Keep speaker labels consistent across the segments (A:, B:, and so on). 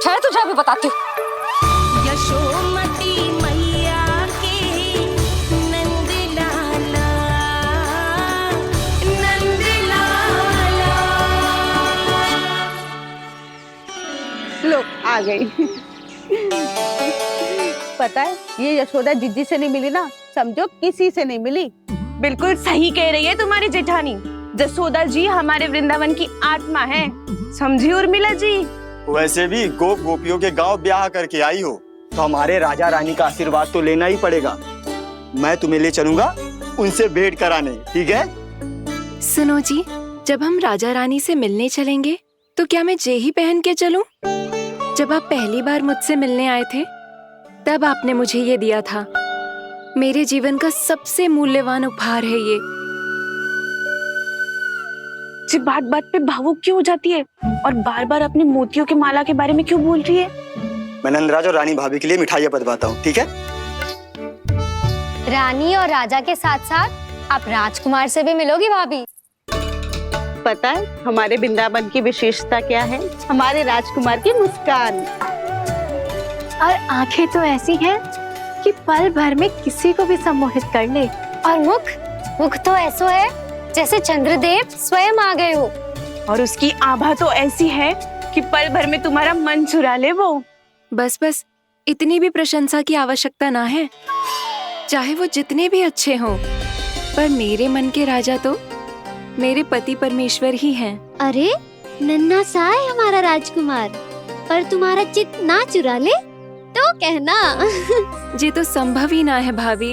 A: ठहर, तुझे अभी बताती हूँ।
B: यशोमती मैया के नंद लाला, नंद लाला।
C: लो आ गई। पता है ये यशोदा जिज्जी से नहीं मिली ना, समझो किसी से नहीं मिली।
D: बिल्कुल सही कह रही है तुम्हारी जेठानी। जसोदा जी हमारे वृंदावन की आत्मा है, समझी उर्मिला जी।
E: वैसे भी गोप गोपियों के गांव ब्याह करके आई हो तो हमारे राजा रानी का आशीर्वाद तो लेना ही पड़ेगा। मैं तुम्हें ले चलूंगा उनसे भेंट कराने, ठीक है?
F: सुनो जी, जब हम राजा रानी से मिलने चलेंगे तो क्या मैं जे ही पहन के चलूं? जब आप पहली बार मुझसे मिलने आए थे तब आपने मुझे ये दिया था। मेरे जीवन का सबसे मूल्यवान उपहार है ये।
D: जी बात बात पे भावुक क्यों हो जाती है और बार बार अपने मोतियों के माला के बारे में क्यों बोल रही है?
E: मैं नंदराज और रानी भाभी के लिए मिठाइयाँ बंटवाता हूँ, ठीक है?
A: रानी और राजा के साथ साथ आप राजकुमार से भी मिलोगी भाभी।
C: पता है हमारे वृंदावन की विशेषता क्या है? हमारे राजकुमार की मुस्कान।
G: और आंखें तो ऐसी हैं कि पल भर में किसी को भी सम्मोहित कर ले।
A: और मुख तो ऐसा है जैसे चंद्रदेव स्वयं आ गए हो।
D: और उसकी आभा तो ऐसी है कि पल भर में तुम्हारा मन चुरा ले वो।
F: बस बस, इतनी भी प्रशंसा की आवश्यकता ना है। चाहे वो जितने भी अच्छे हों, पर मेरे मन के राजा तो मेरे पति परमेश्वर ही हैं।
G: अरे नन्हा सा है हमारा राजकुमार, पर तुम्हारा चित्त ना चुरा ले तो कहना।
F: ये तो संभव ही ना है भाभी।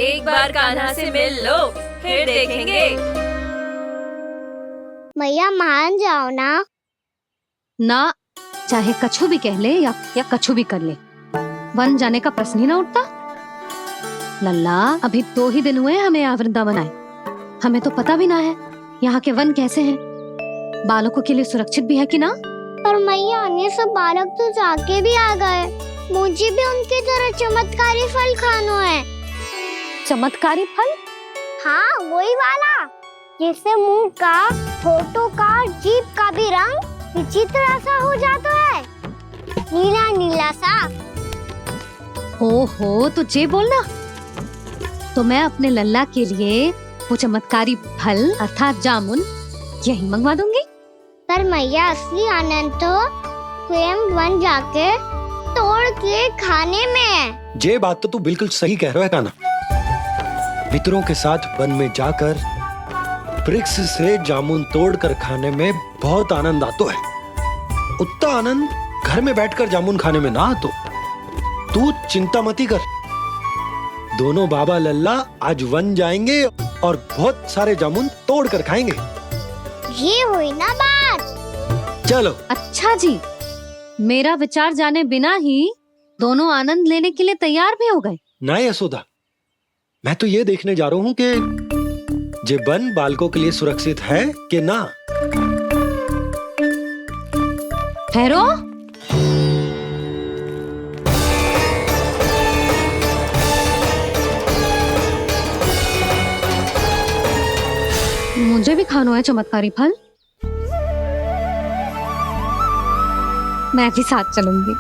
H: एक बार कान्हा से मिल लो, फिर देखेंगे।
G: मैया मान जाओ ना।
I: ना, चाहे कछु भी कह ले या कछु भी कर ले, वन जाने का प्रश्न ही ना उठता। लल्ला, अभी 2 ही दिन हुए हमें यहाँ वृंदावन आए, हमें तो पता भी ना है यहाँ के वन कैसे हैं, बालकों के लिए सुरक्षित भी है कि ना।
G: पर मैया अन्य सब बालक तो जाके भी आ गए, मुझे भी उनकी तरह चमत्कारी फल खाना है।
A: चमत्कारी फल?
G: हाँ वही वाला, जिससे मुंह का, होठों का, जीभ का भी रंग विचित्र सा हो जाता है, नीला नीला सा।
I: हो तो जे बोलना, तो मैं अपने लल्ला के लिए वो चमत्कारी फल अर्थात जामुन यही मंगवा दूंगी।
G: पर मैया असली आनंद तो स्वयं वन जाके तोड़ के खाने में है।
J: ये बात तो तू बिल्कुल सही कह रहा है कान्हा। मित्रों के साथ वन में जाकर वृक्ष से जामुन तोड़कर खाने में बहुत आनंद आता है। उतना आनंद घर में बैठकर जामुन खाने में ना आतो। तू चिंता मती कर, दोनों बाबा लल्ला आज वन जाएंगे और बहुत सारे जामुन तोड़कर खाएंगे।
G: ये हुई ना बात।
J: चलो।
I: अच्छा जी, मेरा विचार जाने बिना ही दोनों आनंद लेने के लिए तैयार भी हो गए।
J: ना यशोदा, मैं तो ये देखने जा रहा हूँ कि ये वन बालकों के लिए सुरक्षित है कि ना।
I: ठहरो, मुझे भी खाना है चमत्कारी फल, मैं भी साथ चलूंगी।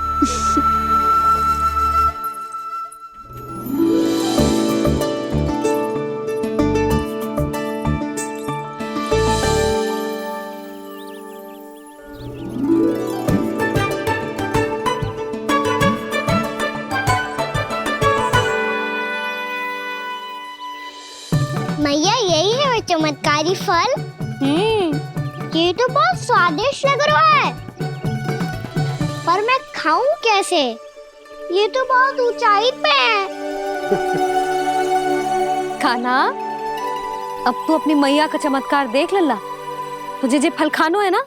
G: मैया यही है वो चमत्कारी फल। ये तो बहुत स्वादिष्ट लग रहा है, पर मैं खाऊं कैसे? ये तो बहुत ऊंचाई पे है।
A: खाना, अब तू अपनी मैया का चमत्कार देख लल्ला। तुझे जे फल खानो है ना,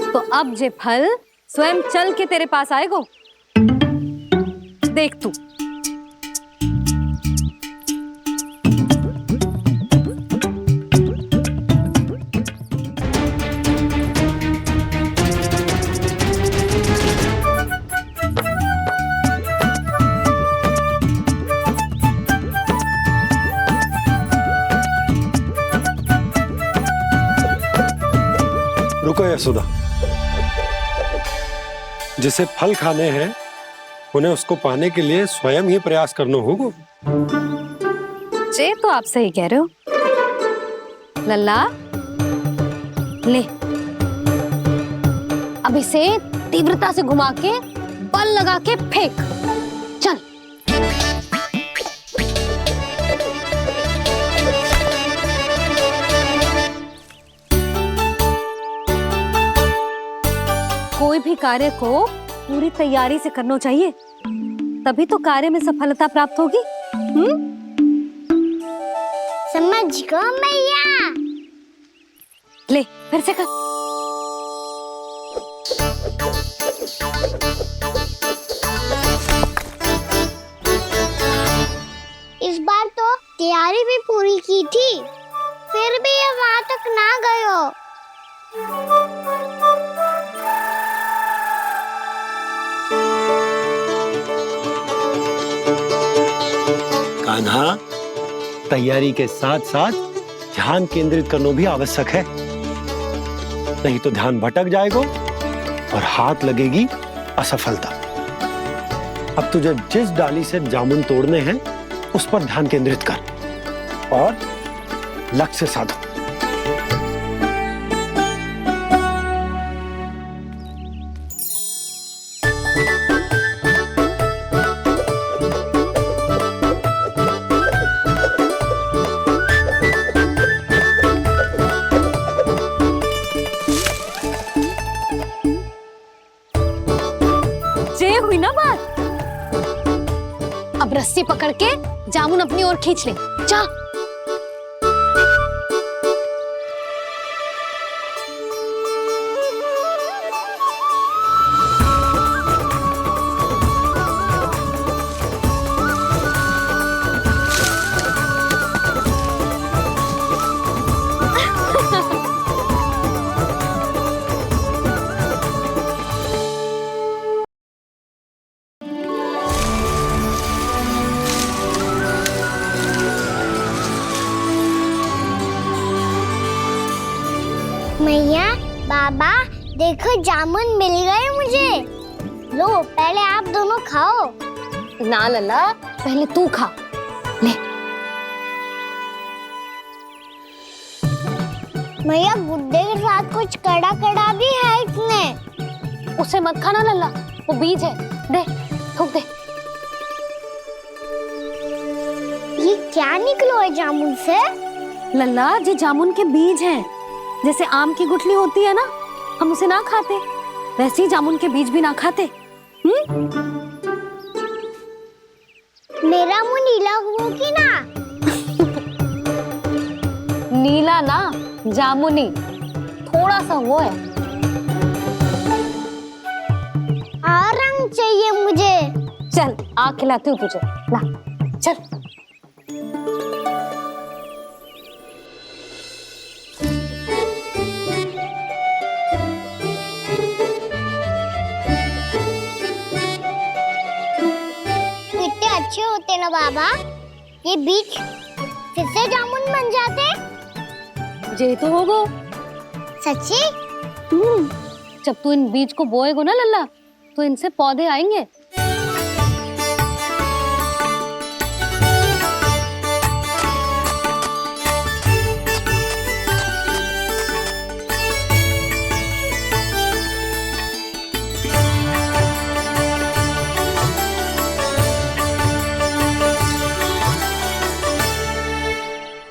A: तो अब जे फल स्वयं चल के तेरे पास आएगो। देख तू।
J: रुको यशोदा, जिसे फल खाने हैं उन्हें उसको पाने के लिए स्वयं ही प्रयास करना होगा।
A: जे तो आप सही कह रहे हो। लल्ला ले, अब इसे तीव्रता से घुमा के बल लगा के फेंक। चल। कोई भी कार्य को पूरी तैयारी से करना चाहिए, तभी तो कार्य में सफलता प्राप्त होगी।
G: समझ गो मैया।
A: ले फिर से कर।
G: इस बार तो तैयारी भी पूरी की थी, फिर भी ये वहां तक ना गए हो।
J: कान्हा, तैयारी के साथ साथ ध्यान केंद्रित करना भी आवश्यक है, नहीं तो ध्यान भटक जाएगा और हाथ लगेगी असफलता। अब तुझे जिस डाली से जामुन तोड़ने हैं उस पर ध्यान केंद्रित कर और लक्ष्य साधो।
A: हुई ना बात। अब रस्सी पकड़ के जामुन अपनी ओर खींच ले। जा।
G: मैया, बाबा, देखो जामुन मिल गए मुझे। लो, पहले आप दोनों खाओ।
A: ना लल्ला, पहले तू खा। ले।
G: मैया, गुड्डे के साथ कुछ कड़ा कड़ा भी है इसमें।
A: उसे मत खाना लल्ला, वो बीज है। दे, थूक दे।
G: ये क्या निकलो है जामुन से?
A: लल्ला, ये जामुन के बीज हैं। जैसे आम की गुठली होती है ना, हम उसे ना खाते, वैसे ही जामुन के बीज भी ना खाते।
G: मेरा मुंह नीला हुआ कि ना?
A: नीला ना, जामुनी, थोड़ा सा वो है।
G: और रंग चाहिए मुझे।
A: चल, आ खिलाती हूँ तुझे। ला, चल।
G: अच्छे होते ना बाबा, ये बीज फिर से जामुन बन जाते।
A: जे तो होगो।
G: सच्ची?
A: जब तू इन बीज को बोएगो ना लल्ला, तो इनसे पौधे आएंगे।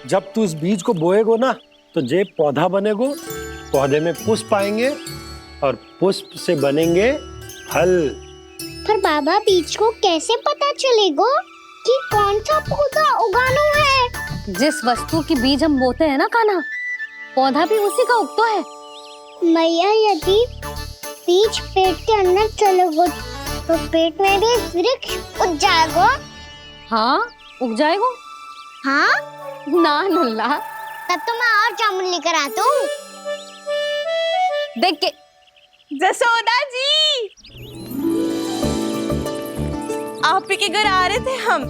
J: जब तू इस बीज को बोएगो ना, तो जे पौधा बनेगो, पौधे में पुष्प आएंगे और पुष्प से बनेंगे फल।
G: पर बाबा, बीज को कैसे पता चलेगा कि कौन सा पौधा उगाना है?
A: जिस वस्तु की बीज हम बोते हैं ना कान्हा, पौधा भी उसी का उगता है।
G: मैया, यदि बीज पेट के अंदर चलेगा तो पेट में भी वृक्ष उग जाएगा।
A: हाँ, उग जाएगा।
G: हाँ
A: ना लल्ला,
G: तब तो मैं और जामुन लेकर आता हूँ।
A: देख के।
D: जसोदा जी, आप ही के घर आ रहे थे हम।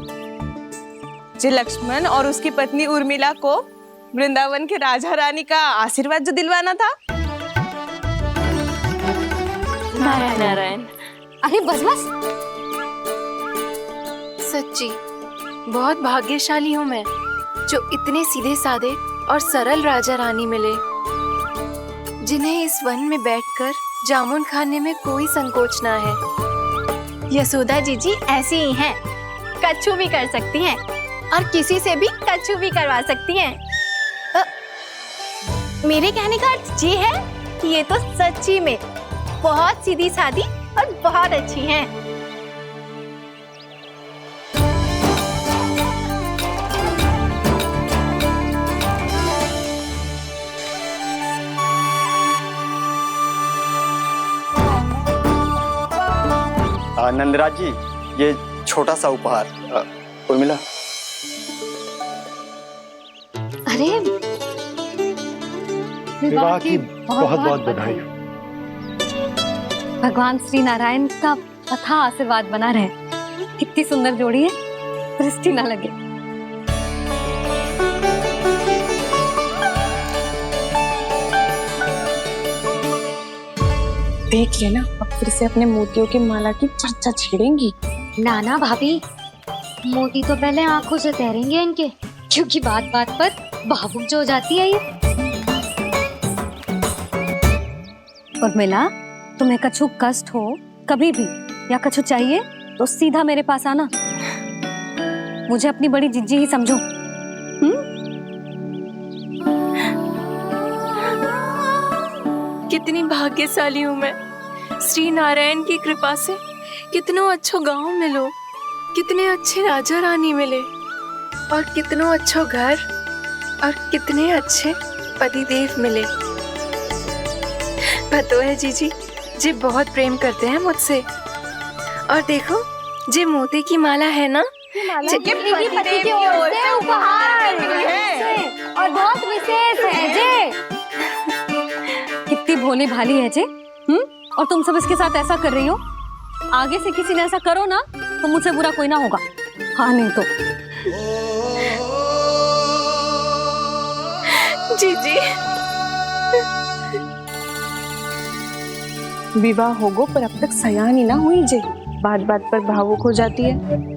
D: जो लक्ष्मण और उसकी पत्नी उर्मिला को वृंदावन के राजा रानी का आशीर्वाद जो दिलवाना था।
H: नारायण नारायण।
A: अरे बस बस।
F: सच्ची बहुत भाग्यशाली हूँ मैं जो इतने सीधे साधे और सरल राजा रानी मिले, जिन्हें इस वन में बैठकर जामुन खाने में कोई संकोच ना है।
K: यशोदा जीजी ऐसी ही हैं, कच्छू भी कर सकती हैं और किसी से भी कच्छू भी करवा सकती हैं। मेरे कहने का अर्थ ये है कि ये तो सच्ची में बहुत सीधी सादी और बहुत अच्छी हैं।
E: नंदराज जी, ये छोटा सा उपहार। उर्मिला।
I: अरे
J: विवाह की बहुत बहुत बधाई।
A: भगवान श्री नारायण का अथाह आशीर्वाद बना रहे। कितनी सुंदर जोड़ी है, दृष्टि ना लगे।
D: देख लेना, अब फिर से अपने मोतियों की माला की चर्चा छेड़ेंगी।
I: नाना भाभी, मोती तो पहले आंखों से तैरेंगे इनके, क्योंकि बात बात पर भावुक जो हो जाती है ये।
A: उर्मिला, तुम्हें कछु कष्ट हो कभी भी या कछु चाहिए तो सीधा मेरे पास आना। मुझे अपनी बड़ी जिज्जी ही समझो।
F: कितनी भाग्यशाली हूँ मैं, श्री नारायण की कृपा से कितनों अच्छो गांव मिलो, कितने अच्छे राजा रानी मिले और कितनों अच्छो घर और कितने अच्छे पतिदेव मिले। पतो है जीजी, जी बहुत प्रेम करते हैं मुझसे। और देखो, जे मोती की माला है ना,
A: पति की ओर से उपहार है और बहुत विशेष है जे। कितनी भोली भाली है जे। और तुम सब इसके साथ ऐसा कर रही हो। आगे से किसी ने ऐसा करो ना तो मुझसे बुरा कोई ना होगा। हाँ नहीं तो।
F: जीजी,
D: विवाह होगो पर अब तक सयानी ना हुई जे, बात बात पर भावुक हो जाती है।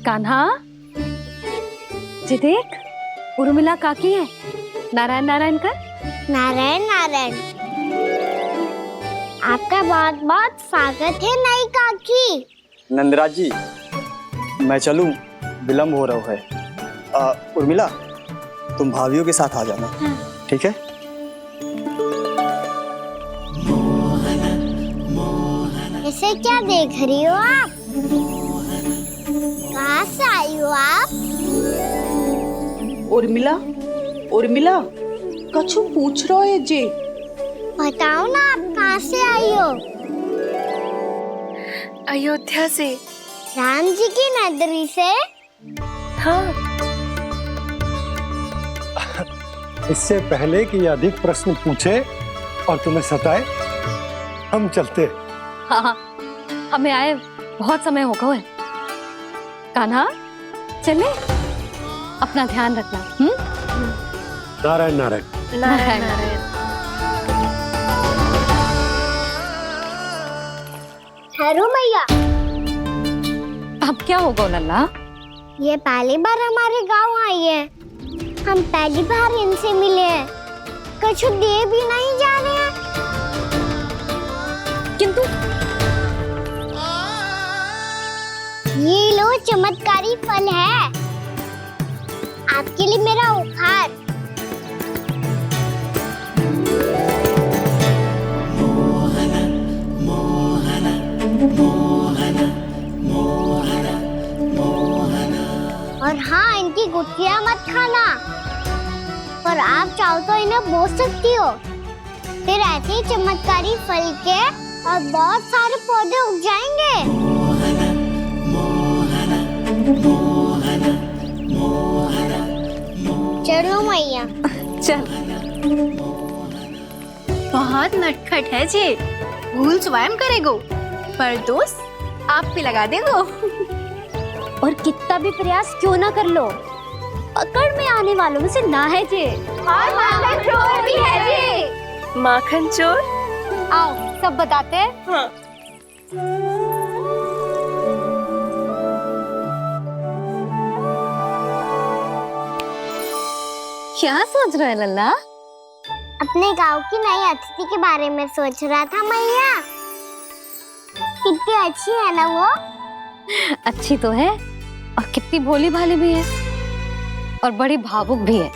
A: कान्हा, जी देख, उर्मिला काकी है। नारायण नारायण कर।
G: नारायण नारायण। आपका बहुत बहुत स्वागत है नई काकी।
E: नंदराज जी, मैं चलूं, विलम्ब हो रहा है। उर्मिला, तुम भाभियों के साथ आ जाना। ठीक है?
G: इसे क्या देख रही हो आप? कहाँ से आई हो आप?
C: उर्मिला, उर्मिला, कछु पूछ रहा है जे।
G: बताओ ना, आप कहाँ से आई हो?
F: अयोध्या से।
G: राम जी की नगरी से?
F: हाँ।
J: इससे पहले कि अधिक प्रश्न पूछे और तुम्हें सताए, हम चलते।
A: हाँ, हमें आए बहुत समय हो गया है। कान्हा, चले, अपना ध्यान रखना।
J: नारायण नारायण।
F: नारायण नारायण।
G: ठहरो मैया।
A: अब क्या होगा लल्ला?
G: ये पहली बार हमारे गांव आई है। हम पहली बार इनसे मिले हैं। कछु दे भी नहीं जा रहे हैं।
A: किंतु
G: ये लो, चमत्कारी फल है आपके लिए मेरा उपहार। और हाँ, इनकी गुठलियां मत खाना। और आप चाहो तो इन्हें बो सकती हो। फिर ऐसे ही चमत्कारी फल के और बहुत सारे पौधे उग जाएंगे। चलो मैया।
A: चल।
K: बहुत नटखट है जे, भूल स्वयं करेगो, पर दोस्त आप पे लगा देगो।
G: और कितना भी प्रयास क्यों ना कर लो, पकड़ में आने वालों में से ना है जे। और माखन चोर भी है जे।
F: माखन चोर?
G: आओ सब बताते हैं।
D: हाँ।
A: क्या सोच रहा है लल्ला?
G: अपने गांव की नई अतिथि के बारे में सोच रहा था मैया। कितनी अच्छी है ना वो।
A: अच्छी तो है और कितनी भोली भाली भी है और बड़ी भावुक भी है।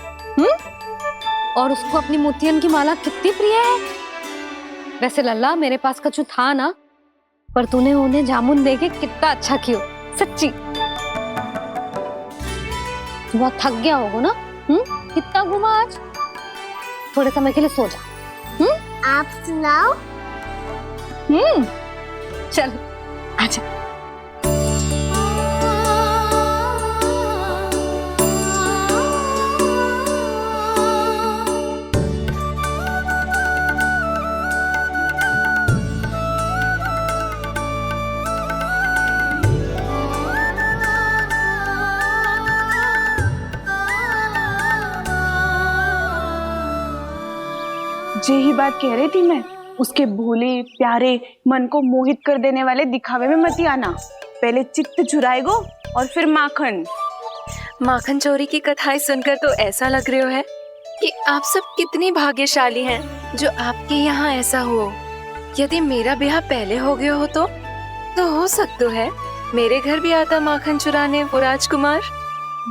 A: और उसको अपनी मोतियन की माला कितनी प्रिय है। वैसे लल्ला मेरे पास कछु था ना, पर तूने उन्हें जामुन देके कितना अच्छा किया, सच्ची। बहुत थक गया होगा ना? कितना घूमा आज? थोड़े समय के लिए सो जा।
G: आप सुनाओ।
A: चल आजा।
D: यही बात कह रही थी मैं, उसके भोले प्यारे मन को मोहित कर देने वाले दिखावे में मत आना। पहले चित्त चुराएगो और फिर माखन।
F: माखन चोरी की कथाएं सुनकर तो ऐसा लग रहा है कि आप सब कितनी भाग्यशाली हैं जो आपके यहाँ ऐसा हो। यदि मेरा ब्याह पहले हो गया हो तो हो सकता है मेरे घर भी आता माखन चुराने वो राजकुमार।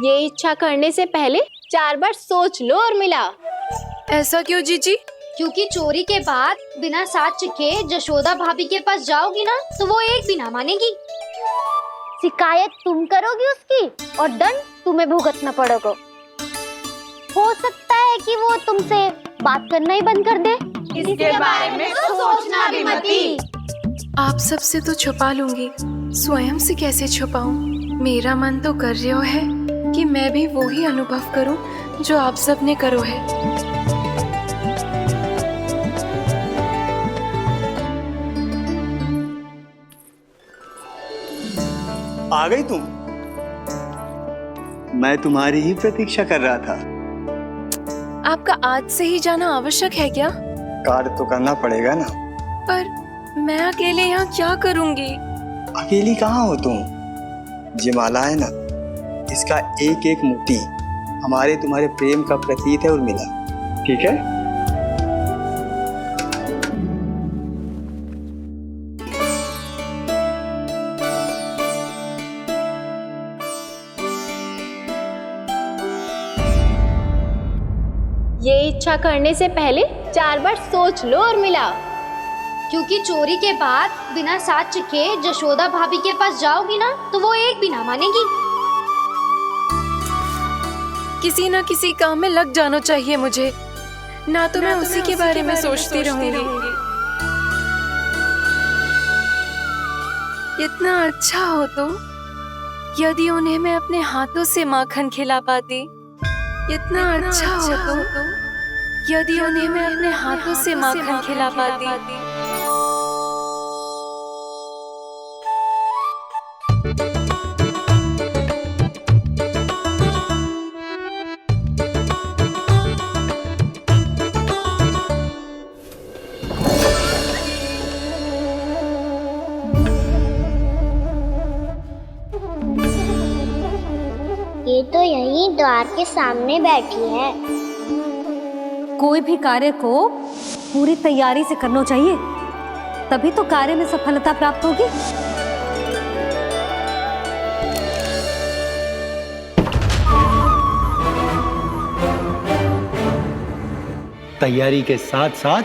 K: ये इच्छा करने से पहले 4 बार सोच लो और मिला।
F: ऐसा क्यों जीजी?
G: क्योंकि चोरी के बाद बिना साक्ष्य के जशोदा भाभी के पास जाओगी ना तो वो एक भी ना मानेगी। शिकायत तुम करोगी उसकी और दंड तुम्हें भुगतना पड़ेगा। हो सकता है कि वो तुमसे बात करना ही बंद कर दे।
D: इसके बारे में तो सोचना भी मती।
F: आप सबसे तो छुपा लूंगी, स्वयं से कैसे छुपाऊं? मेरा मन तो कर रहा है कि मैं भी वो ही अनुभव करूं जो आप सब ने करो है।
E: आ गई तुम? मैं तुम्हारी ही प्रतीक्षा कर रहा था।
F: आपका आज से ही जाना आवश्यक है क्या?
E: कार्य तो करना पड़ेगा ना।
F: पर मैं अकेले यहाँ क्या करूंगी?
E: अकेली कहाँ हो तुम? ये माला है ना, इसका एक एक मोती हमारे तुम्हारे प्रेम का प्रतीक है उर्मिला, ठीक है?
K: ये इच्छा करने से पहले 4 बार सोच लो और मिला।
G: क्योंकि चोरी के बाद बिना साक्ष्य के जशोदा भाभी के पास जाओगी ना तो वो एक भी ना मानेगी।
F: किसी ना किसी काम में लग जाना चाहिए मुझे, ना तो मैं उसी के बारे में सोचती रहूंगी। इतना अच्छा हो तो यदि उन्हें मैं अपने हाथों से माखन खिला पाती। इतना अच्छा हो तो यदि उन्हें मैं अपने हाथों से माखन खिला पाती।
G: ये तो यहीं द्वार के सामने बैठी है।
A: कोई भी कार्य को पूरी तैयारी से करना चाहिए, तभी तो कार्य में सफलता प्राप्त होगी।
J: तैयारी के साथ साथ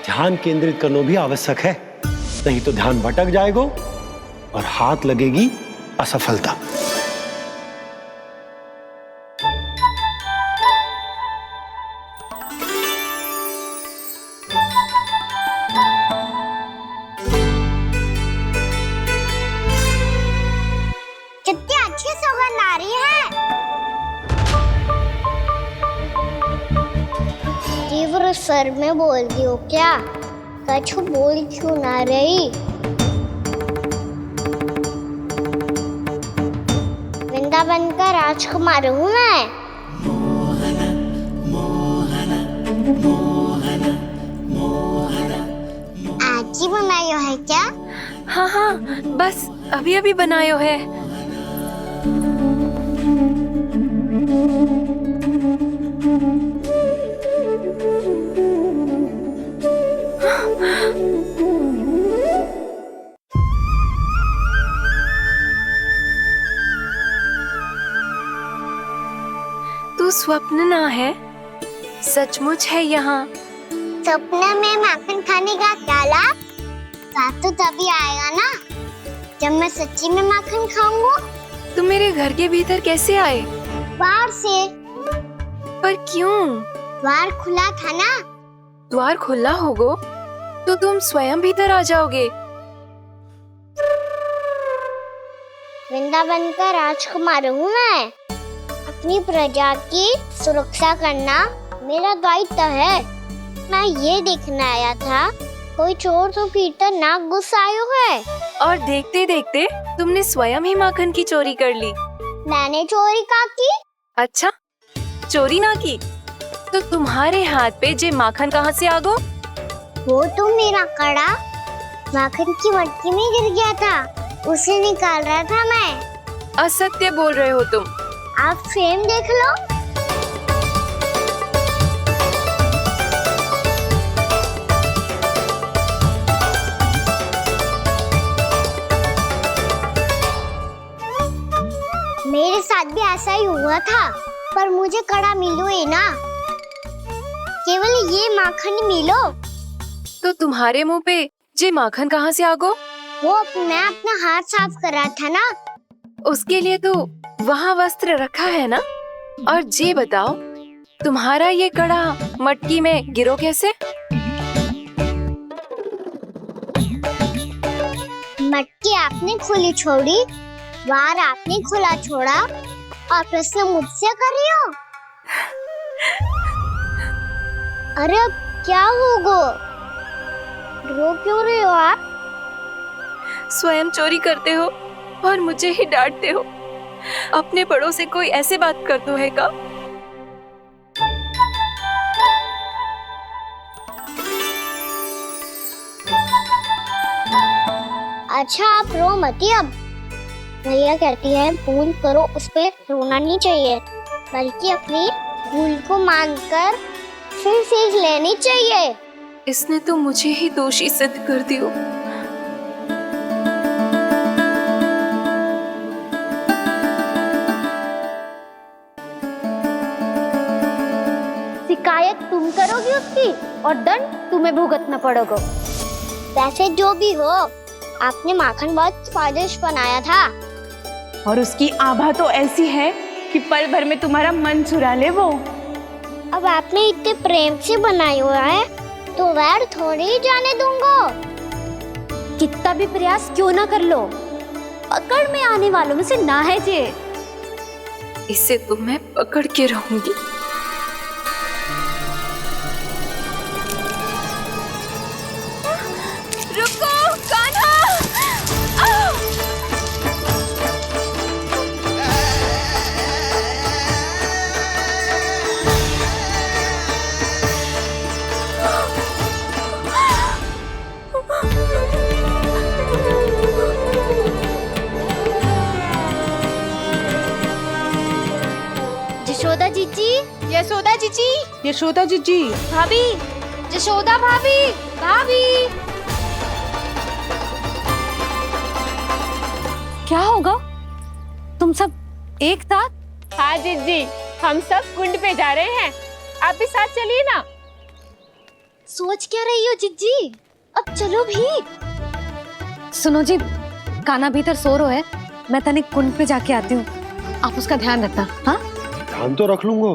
J: ध्यान केंद्रित करना भी आवश्यक है, नहीं तो ध्यान भटक जाएगा और हाथ लगेगी असफलता।
G: कितनी अच्छी सौगंध आ रही है। तीव्र स्वर में बोलती हो क्या? कछु बोल क्यों ना रही? वृंदावन का राजकुमार हूँ मैं। आज ही बनायो है क्या?
F: हाँ हाँ, बस अभी अभी बनायो है। तू स्वप्न ना है, सचमुच है यहाँ।
G: सपने में माखन खाने का क्या लाभ? लाभ तो तभी आएगा ना जब मैं सच्ची में माखन खाऊंगा।
F: तुम मेरे घर के भीतर कैसे आए?
G: बाहर से।
F: पर क्यों?
G: द्वार खुला था ना।
F: द्वार खुला होगा तो तुम स्वयं भीतर आ जाओगे।
G: वृंदावन का राजकुमार हूँ मैं। अपनी प्रजा की सुरक्षा करना मेरा दायित्व है। मैं ये देखने आया था कोई चोर तो भीतर ना घुस आयो है।
F: और देखते देखते तुमने स्वयं ही माखन की चोरी कर ली।
G: मैंने चोरी का की?
F: अच्छा, चोरी ना की तो तुम्हारे हाथ पे जे माखन कहाँ से आ गो?
G: वो तो मेरा कड़ा माखन की मटकी में गिर गया था, उसे निकाल रहा था मैं।
F: असत्य बोल रहे हो तुम।
G: आप फ्रेम देख लो। मेरे साथ भी ऐसा ही हुआ था, पर मुझे कड़ा मिलो ही ना, केवल ये माखन मिलो।
F: तो तुम्हारे मुंह पे जे माखन कहाँ से आ गो?
G: वो मैं अपना हाथ साफ कर रहा था ना।
F: उसके लिए तो वहाँ वस्त्र रखा है ना। और जे बताओ, तुम्हारा ये कड़ा मटकी में गिरो कैसे?
G: मटकी आपने खुली छोड़ी, वार आपने खुला छोड़ा, और प्रश्न मुझसे करियो। अरे अब क्या होगा? रो क्यों रहे हो आप?
F: स्वयं चोरी करते हो और मुझे ही डांटते हो। अपने बड़ों से कोई ऐसे बात करते है का?
G: अच्छा, आप रो मती। अब भैया कहती है भूल करो, उस पे रोना नहीं चाहिए, बल्कि अपनी भूल को मानकर फिर सीख लेनी चाहिए।
F: इसने तो मुझे ही दोषी सिद्ध कर दियो।
G: शिकायत तुम करोगी उसकी और दंड तुम्हें भुगतना पड़ेगा। वैसे जो भी हो, आपने माखन बहुत स्वादिष्ट बनाया था।
D: और उसकी आभा तो ऐसी है कि पल भर में तुम्हारा मन चुरा ले वो।
G: अब आपने इतने प्रेम से बनाया हुआ है तो वैर थोड़ी ही जाने दूंगा।
A: कितना भी प्रयास क्यों ना कर लो, पकड़ में आने वालों में से ना है जे।
F: इसे तो मैं पकड़ के रहूंगी। रुको कान्हा!
A: यशोदा जीजी,
D: यशोदा जीजी, यशोदा जीजी,
A: भाभी, यशोदा भाभी, भाभी। क्या होगा? तुम सब एक साथ?
D: हाँ जीजी, हम सब कुंड पे जा रहे हैं, आप भी साथ चलिए ना।
A: सोच क्या रही हो जीजी? अब चलो भी। सुनो जी, कान्हा भीतर सो रो है, मैं तनिक कुंड पे जाके आती हूँ, आप उसका ध्यान रखना। हाँ,
J: ध्यान तो रख लूंगा,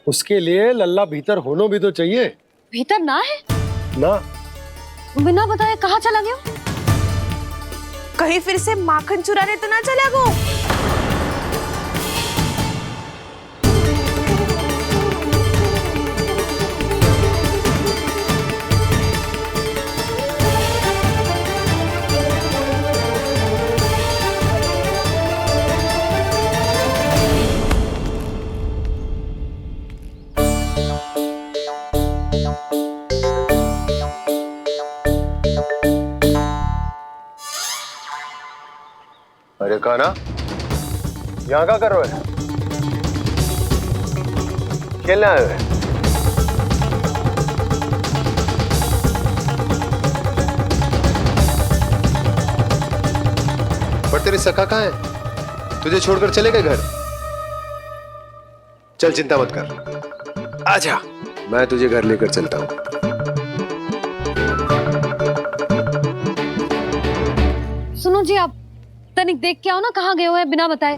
J: उसके लिए लल्ला भीतर होना भी तो चाहिए।
A: भीतर ना है
J: ना?
A: बिना बताए कहाँ चला गया?
D: कहीं फिर से माखन चुराने तो ना चला गो।
L: कान्हा, यहाँ क्या कर रहे हो? खेलने आए हुए? पर तेरे सखा कहाँ है? तुझे छोड़कर चले गए घर? चल चिंता मत कर, आजा, मैं तुझे घर लेकर चलता हूँ।
A: सुनो जी, आप तनिक देख के आओ ना कहाँ गए हुए हैं बिना बताए।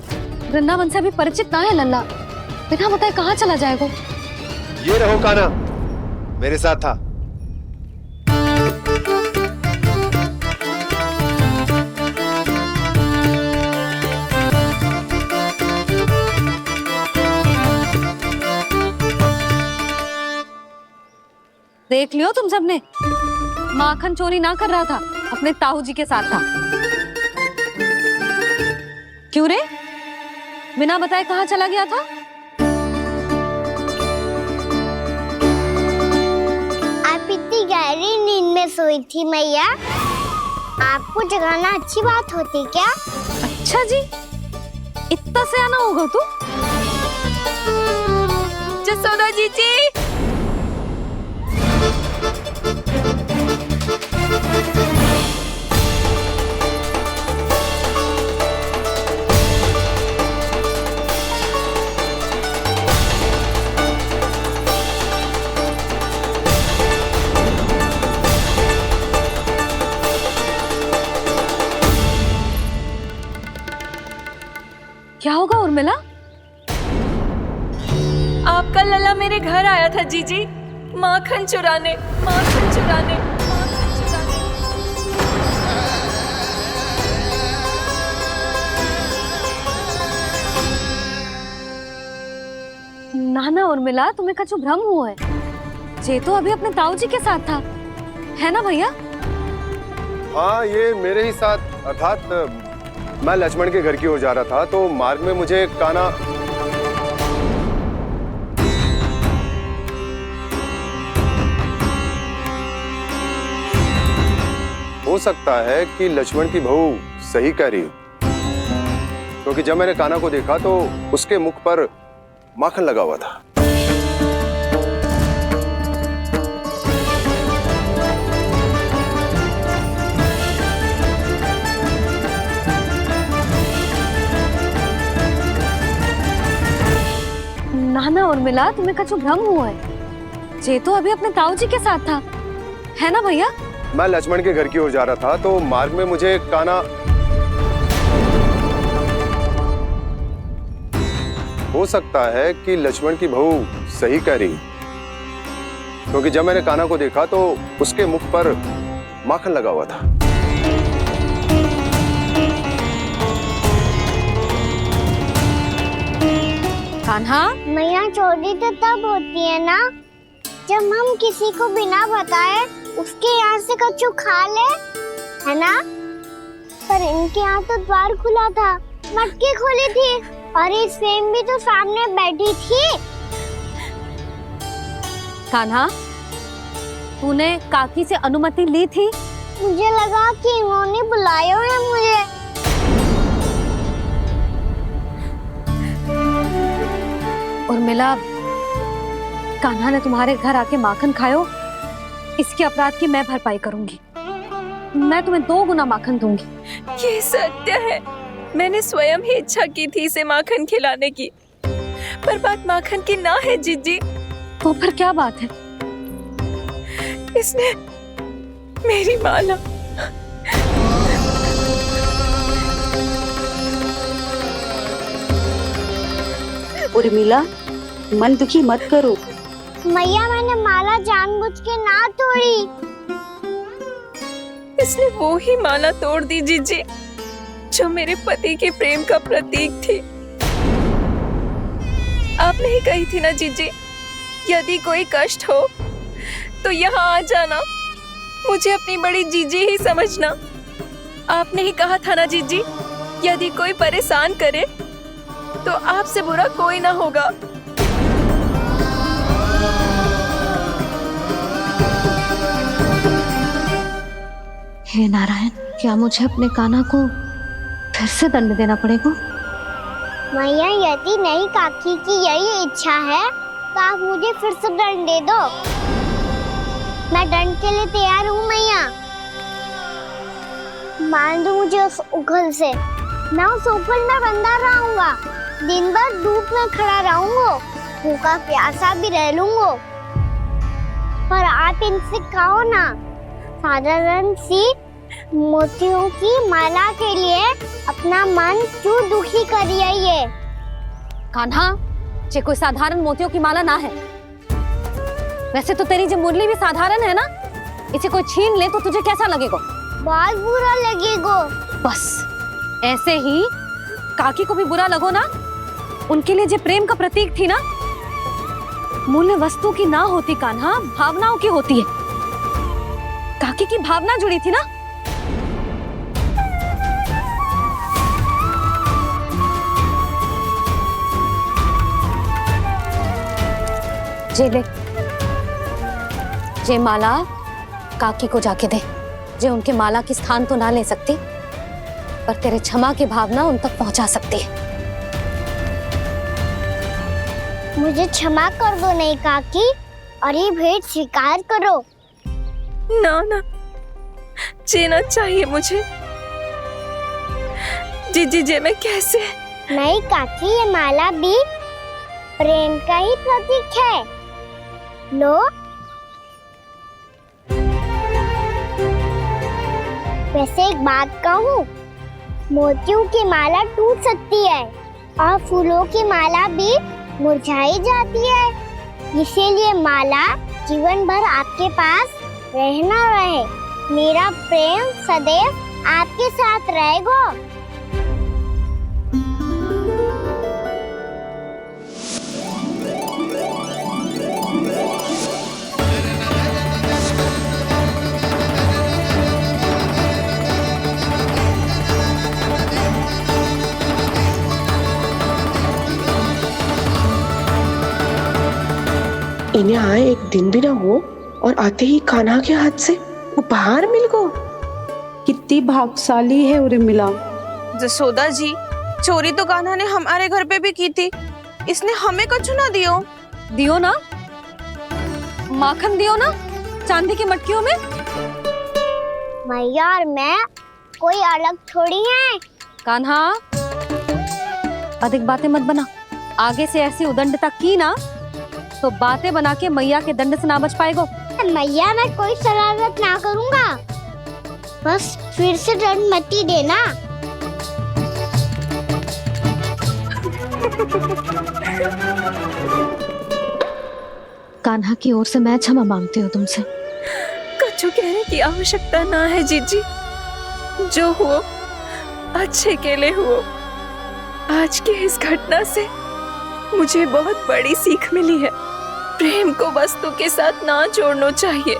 A: वृंदावन से अभी परिचित ना है लल्ला, बिना बताए कहाँ चला जाएगा।
L: ये रहो कान्हा, मेरे साथ था।
A: देख लियो तुम सबने, माखन चोरी ना कर रहा था, अपने ताऊ जी के साथ था। क्यों रे, बिना बताए कहाँ चला गया था?
G: आप इतनी गहरी नींद में सोई थी मैया, आपको जगाना अच्छी बात होती क्या?
A: अच्छा जी, इतना सयाना होगा तू?
H: जसोदा जीजी,
A: क्या होगा उर्मिला?
H: आपका लल्ला मेरे घर आया था जीजी, माखन चुराने, माखन चुराने, माखन चुराने।
A: ना ना उर्मिला, तुम्हें कछु भ्रम हुआ है। जे तो अभी अपने ताऊ जी के साथ था, है ना भैया?
L: हाँ, ये मेरे ही साथ, अर्थात मैं लक्ष्मण के घर की ओर जा रहा था, तो मार्ग में मुझे कान्हा हो सकता है कि लक्ष्मण की बहू सही कह रही हो, क्योंकि जब मैंने कान्हा को देखा तो उसके मुख पर माखन लगा हुआ था।
A: ना ना उर्मिला, तुम्हें कछु भ्रम हुआ है। जे तो अभी अपने ताऊ जी के साथ था, है ना भैया?
L: मैं लक्ष्मण के घर की ओर जा रहा था, तो मार्ग में मुझे कान्हा हो सकता है कि लक्ष्मण की बहू सही कह रही, क्योंकि जब मैंने कान्हा को देखा तो उसके मुख पर माखन लगा हुआ था।
A: कान्हा,
G: मैया, चोरी तो तब होती है ना जब हम किसी को बिना बताए उसके यहाँ से कछु खा ले, है ना? पर इनके यहाँ तो द्वार खुला था, मटकी खोली थी और ये सेम भी तो सामने बैठी थी।
A: कान्हा, तूने काकी से अनुमति ली थी?
G: मुझे लगा कि इन्होंने बुलाया है मुझे।
A: उर्मिला, कान्हा ने तुम्हारे घर आके माखन खायो, इसके अपराध की मैं भरपाई करूंगी। मैं तुम्हें 2 गुना माखन दूंगी।
H: ये सत्य है, मैंने स्वयं ही इच्छा की थी इसे माखन खिलाने की, पर बात माखन की ना है जीजी।
A: तो फिर क्या बात है?
H: इसने मेरी माला
C: उर्मिला, मन दुखी मत करो।
G: मैया, मैंने माला जानबूझ के ना तोड़ी।
H: इसने वो ही माला तोड़ दी जीजी, जो मेरे पति के प्रेम का प्रतीक थी। आपने ही कही थी ना जीजी, यदि कोई कष्ट हो तो यहाँ आ जाना, मुझे अपनी बड़ी जीजी ही समझना। आपने ही कहा था ना जीजी, यदि कोई परेशान करे तो आपसे बुरा कोई ना होगा।
I: हे नारायण, क्या मुझे अपने कान्हा को फिर से दंड देना पड़ेगा।
G: मैया यदि नहीं काकी की यही इच्छा है तो आप मुझे फिर से दंड दे दो। मैं दंड के लिए तैयार हूँ मैया। मान दो मुझे उस उखल से। मैं उस उखल में बंधा रहूंगा, दिन भर धूप में खड़ा रहूंगा, भूखा प्यासा भी रह लूंगा। पर आप इनसे कहो ना, साधारण सी मोतियों की माला के लिए अपना मन क्यों दुखी करिए?
A: कान्हा, ये कोई साधारण मोतियों की माला ना है। वैसे तो तेरी जो मुरली भी साधारण है ना, इसे कोई छीन ले तो तुझे कैसा लगेगा?
G: बहुत बुरा लगेगा।
A: बस ऐसे ही काकी को भी बुरा लगो ना। उनके लिए जो प्रेम का प्रतीक थी ना, मूल्य वस्तु की ना होती कान्हा, भावनाओं की होती है। काकी की भावना जुड़ी थी ना। जे ले, जे माला काकी को जाके दे। जे उनके माला की स्थान तो ना ले सकती, पर तेरे क्षमा की भावना उन तक पहुंचा सकती है।
G: मुझे क्षमा कर दो नहीं काकी, और ये भेंट स्वीकार करो।
H: ना ना, जीना चाहिए मुझे। जीजी जे मैं कैसे?
G: नहीं काकी, ये माला भी प्रेम का ही प्रतीक है। लो। वैसे एक बात कहूँ, मोतियों की माला टूट सकती है और फूलों की माला भी मुरझाई जाती है। इसीलिए माला जीवन भर आपके पास रहना रहे। मेरा प्रेम सदैव आपके साथ रहेगा।
M: इन्हें आए एक दिन भी ना हो और आते ही कान्हा के हाथ से उपहार मिल गो।
D: कितनी भाग्यशाली है उर्मिला।
K: जसोदा जी, चोरी तो कान्हा ने हमारे घर पे भी की थी, इसने हमें कछु ना दियो।
A: दियो ना, माखन दियो ना, चांदी की मटकियों में।
G: मैया और मैं कोई अलग थोड़ी हैं।
A: कान्हा, अधिक बातें मत बना। आगे से ऐसी उदंडता की ना तो बातें बना के मैया के दंड से ना बच पाएगो।
G: मैया, मैं कोई शरारत ना करूंगा, बस फिर से दंड मत ही देना।
I: कान्हा की ओर से मैं क्षमा मांगती हूँ तुमसे।
H: कछु कहने की आवश्यकता ना है जीजी। जो हुआ अच्छे के लिए हुआ। आज की इस घटना से मुझे बहुत बड़ी सीख मिली है। प्रेम को वस्तु के साथ ना जोड़ना चाहिए,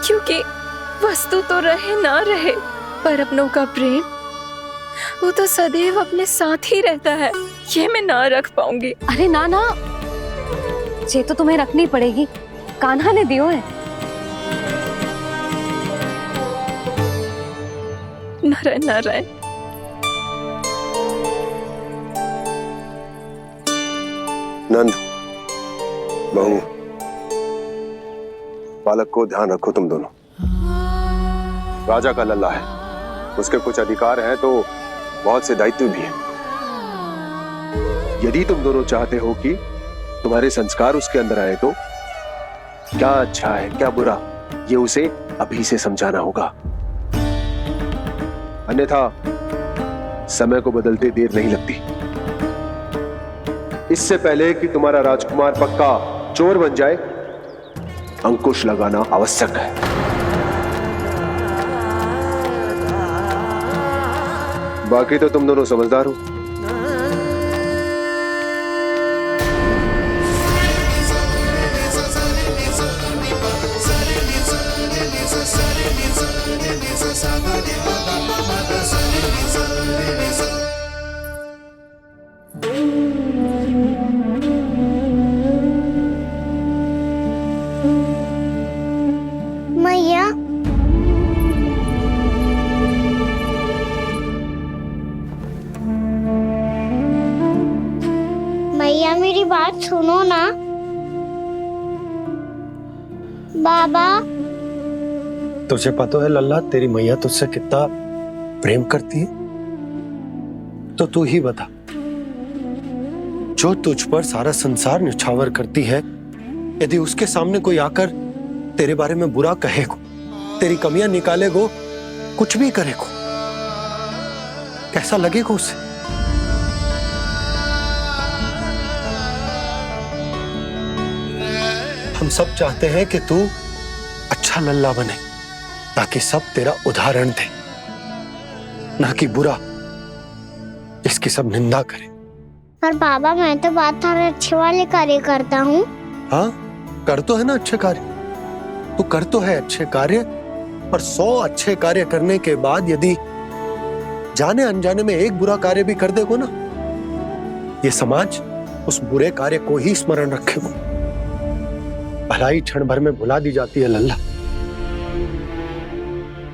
H: क्योंकि वस्तु तो रहे ना रहे, पर अपनों का प्रेम वो तो सदैव अपने साथ ही रहता है। ये मैं ना रख पाऊंगी।
A: अरे ना ना, ये तो तुम्हें रखनी पड़ेगी। कान्हा ने दियो है।
H: नारायण नारायण।
L: नंद, बहू, बालक को ध्यान रखो तुम दोनों। राजा का लल्ला है, उसके कुछ अधिकार हैं तो बहुत से दायित्व भी हैं। यदि तुम दोनों चाहते हो कि तुम्हारे संस्कार उसके अंदर आए तो क्या अच्छा है क्या बुरा, ये उसे अभी से समझाना होगा। अन्यथा समय को बदलते देर नहीं लगती। इससे पहले कि तुम्हारा राजकुमार पक्का चोर बन जाए, अंकुश लगाना आवश्यक है। बाकी तो तुम दोनों समझदार हो।
G: मैया, बाबा
J: तुझे पता है लल्ला, तेरी मैया तुझसे कितना प्रेम करती है? तो तू ही बता, जो तुझ पर सारा संसार न्यौछावर करती है, यदि उसके सामने कोई आकर तेरे बारे में बुरा कहेगो, तेरी कमियां निकालेगो, कुछ भी करेगो, कैसा लगेगा उसे? हम सब चाहते हैं कि तू अच्छा लल्ला बने, ताकि सब तेरा उदाहरण दे, ना कि बुरा जिसकी सब निंदा करे।
G: पर बाबा मैं तो बात थारे अच्छे वाले कार्य करता हूँ।
J: हाँ, कर तो है ना अच्छे कार्य, तू कर तो है अच्छे कार्य, पर 100 अच्छे कार्य करने के बाद यदि जाने अनजाने में एक बुरा कार्य भी कर देगो ना, ये समाज उस बुरे कार्य को ही स्मरण रखेगो। भलाई क्षण भर में भुला दी जाती है लल्ला,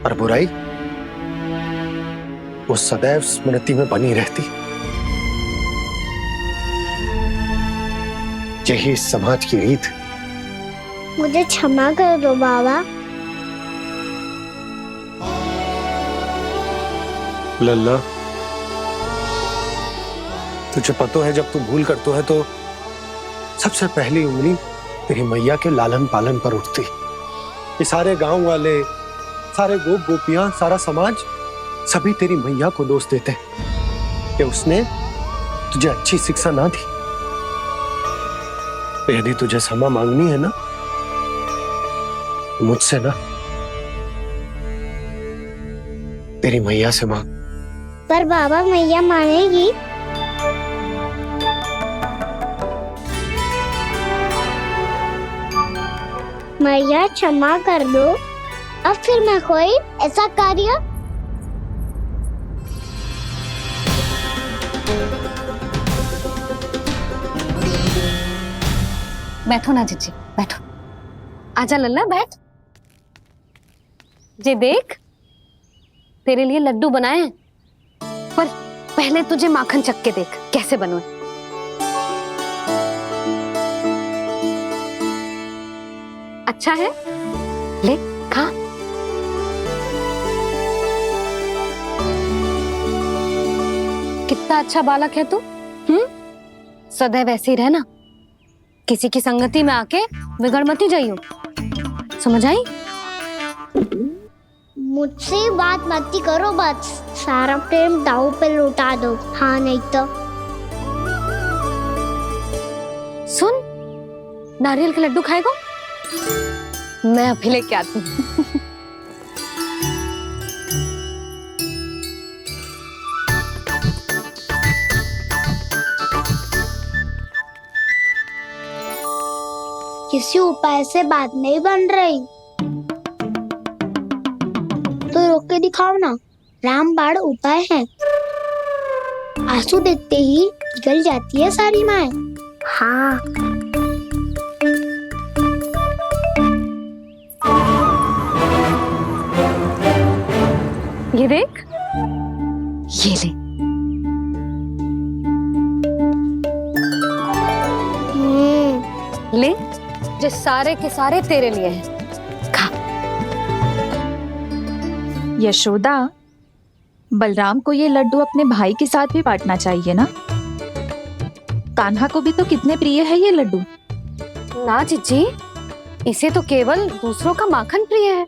J: और बुराई वो सदैव स्मृति में बनी रहती। यही इस समाज की रीत।
G: मुझे क्षमा कर दो बाबा।
J: लल्ला, तुझे पता है जब तू भूल करतो है तो सबसे पहली उंगली तेरी मैया के लालन पालन पर उठती। ये सारे गांव वाले, सारे गोप गोपियां, सारा समाज सभी तेरी मैया को दोष देते हैं कि उसने तुझे अच्छी शिक्षा ना दी। तो यदि तुझे क्षमा मांगनी है ना, मुझसे ना, तेरी मैया से मांग।
G: पर बाबा मैया मानेगी? मैया क्षमा कर दो, अब फिर मैं कोई ऐसा कार्य।
A: बैठो ना जीजी, बैठो। आजा लल्ला, बैठ। जे देख, तेरे लिए लड्डू बनाए हैं, पर पहले तुझे माखन चख के देख कैसे बने। अच्छा है, ले खा। कितना अच्छा बालक है तू। सदैव ऐसे ही रहना, किसी की संगति में आके बिगड़ मत जाइयो, समझ आई?
G: मुझसे बात मत करो, बस सारा प्रेम दाव पे लौटा दो। हाँ नहीं तो
A: सुन, नारियल के लड्डू खाएगा? मैं अभी लेके आती हूँ।
G: किसी उपाय से बात नहीं बन रही तो रोक के दिखाओ ना। रामबाण उपाय है, आंसू देखते ही गल जाती है सारी माए। हाँ
A: ये देख, ये ले। ले, जो सारे के सारे तेरे लिए हैं, खा।
N: यशोदा, बलराम को ये लड्डू अपने भाई के साथ भी बांटना चाहिए ना। कान्हा को भी तो कितने प्रिय है ये लड्डू।
A: ना जीजी, इसे तो केवल दूसरों का माखन प्रिय है।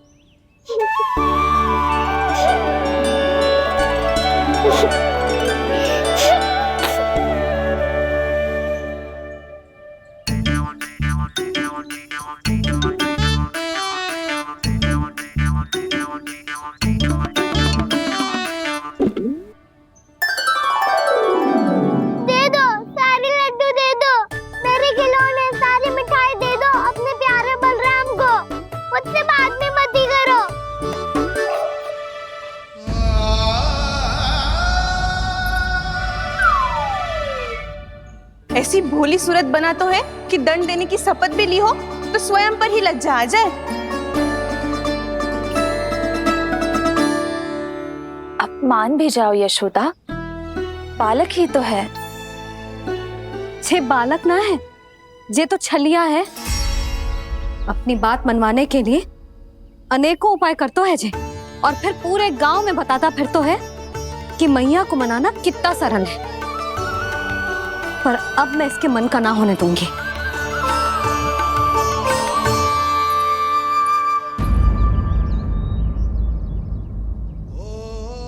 D: ऐसी भोली सूरत बना तो है कि दंड देने की शपथ भी ली हो तो स्वयं पर ही लज्जा आ जाए।
N: अब मान भी जाओ यशोदा, बालक ही तो है।
A: छे बालक ना है, जे तो छलिया है। अपनी बात मनवाने के लिए अनेकों उपाय करतो है जे, और फिर पूरे गांव में बताता फिरतो है कि मैया को मनाना कितना सरल है। पर अब मैं इसके मन का ना होने दूंगी।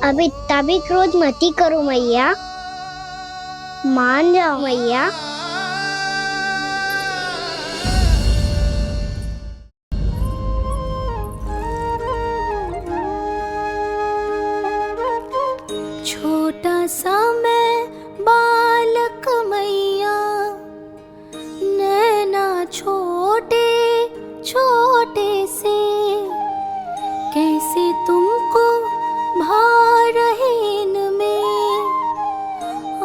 G: अब इतना भी क्रोध मती करो मैया, मान जाओ मैया।
B: छोटा सा मैं बालक मैया, नैना छोटे छोटे से, कैसे तुमको भा रहे इनमें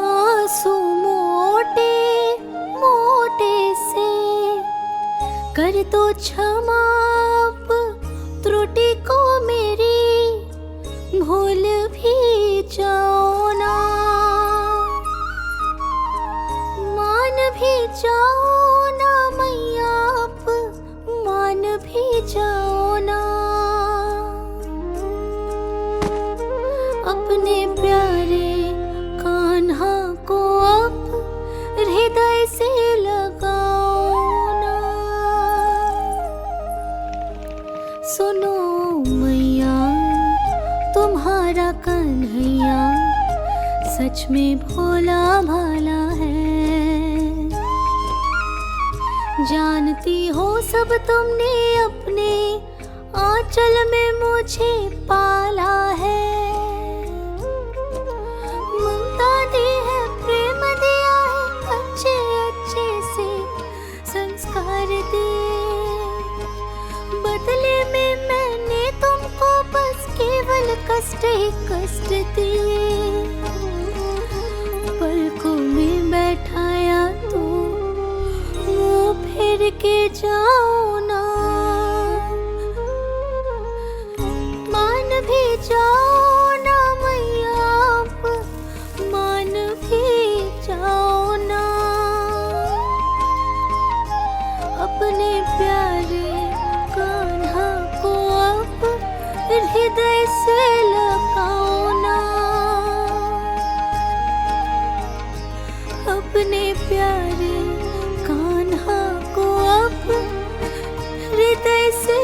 B: आंसू मोटे मोटे से। कर दो क्षमा त्रुटि को मेरी, भूल भी जाओ ना, मान भी जाओ ना मैया, आप मान भी जाओ ना। अपने प्यारे कान्हा को अब हृदय से लगाओ ना। सुनो मैया, तुम्हारा कन्हैया सच में भोला भाला है। जानती हो सब तुमने अपने आंचल में मुझे पाला है। ममता दी है, प्रेम दिया है, अच्छे अच्छे से संस्कार दिए। बदले में मैंने तुमको बस केवल कष्ट ही कष्ट दिए। पलकों में बैठाया तो मुंह फेर के जाओ ना, मान भी जाओ ना मैया, आप मान भी जाओ ना। अपने प्यारे कान्हा को अब हृदय से लगाओ ना। अपने प्यारे कान्हा को अब हृदय से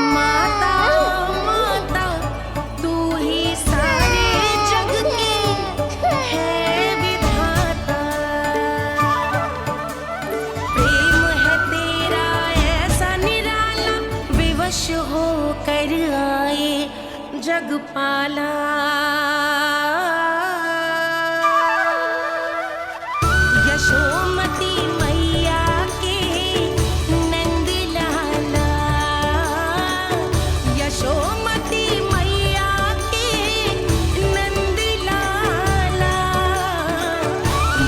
B: माता माता तू ही सारे जग की है विधाता। प्रेम है तेरा ऐसा निराला, विवश होकर आए जग पाला। यशोमती मैया के नंद लाला, यशोमती मैया के नंद लाला,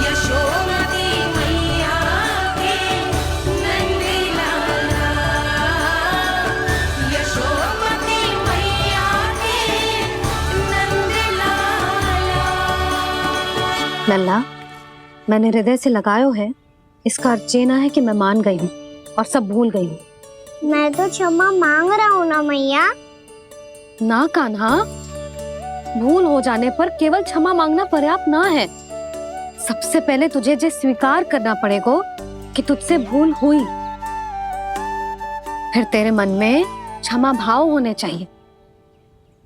B: यशोमती मैया के नंद लाला, यशोमती मैया के नंद लाला।
A: लल्ला, मैंने हृदय से लगायो है, इसका अर्थ ये ना है कि मैं मान गई हूँ और सब भूल गई हूँ।
G: मैं तो क्षमा मांग रहा हूँ ना मैया।
A: ना कान्हा, भूल हो जाने पर केवल क्षमा मांगना पर्याप्त ना है। सबसे पहले तुझे जे स्वीकार करना पड़ेगा कि तुझसे भूल हुई। फिर तेरे मन में क्षमा भाव होने चाहिए।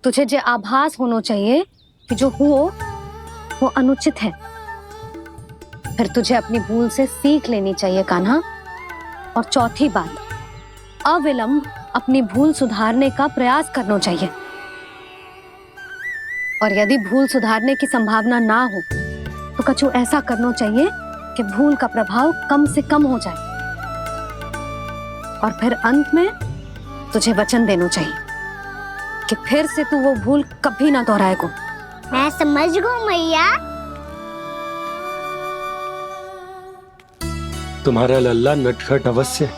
A: तुझे जे आभास होना चाहिए कि जो हुआ वो अनुचित है। फिर तुझे अपनी भूल से सीख लेनी चाहिए कान्हा। और चौथी बात, अविलंब अपनी भूल सुधारने का प्रयास करना चाहिए। और यदि भूल सुधारने की संभावना ना हो तो कछु ऐसा करना चाहिए कि भूल का प्रभाव कम से कम हो जाए। और फिर अंत में तुझे वचन देना चाहिए कि फिर से तू वो भूल कभी ना दोहराएगा।
G: मैं समझ गई मैया।
J: तुम्हारा लल्ला नटखट अवश्य है,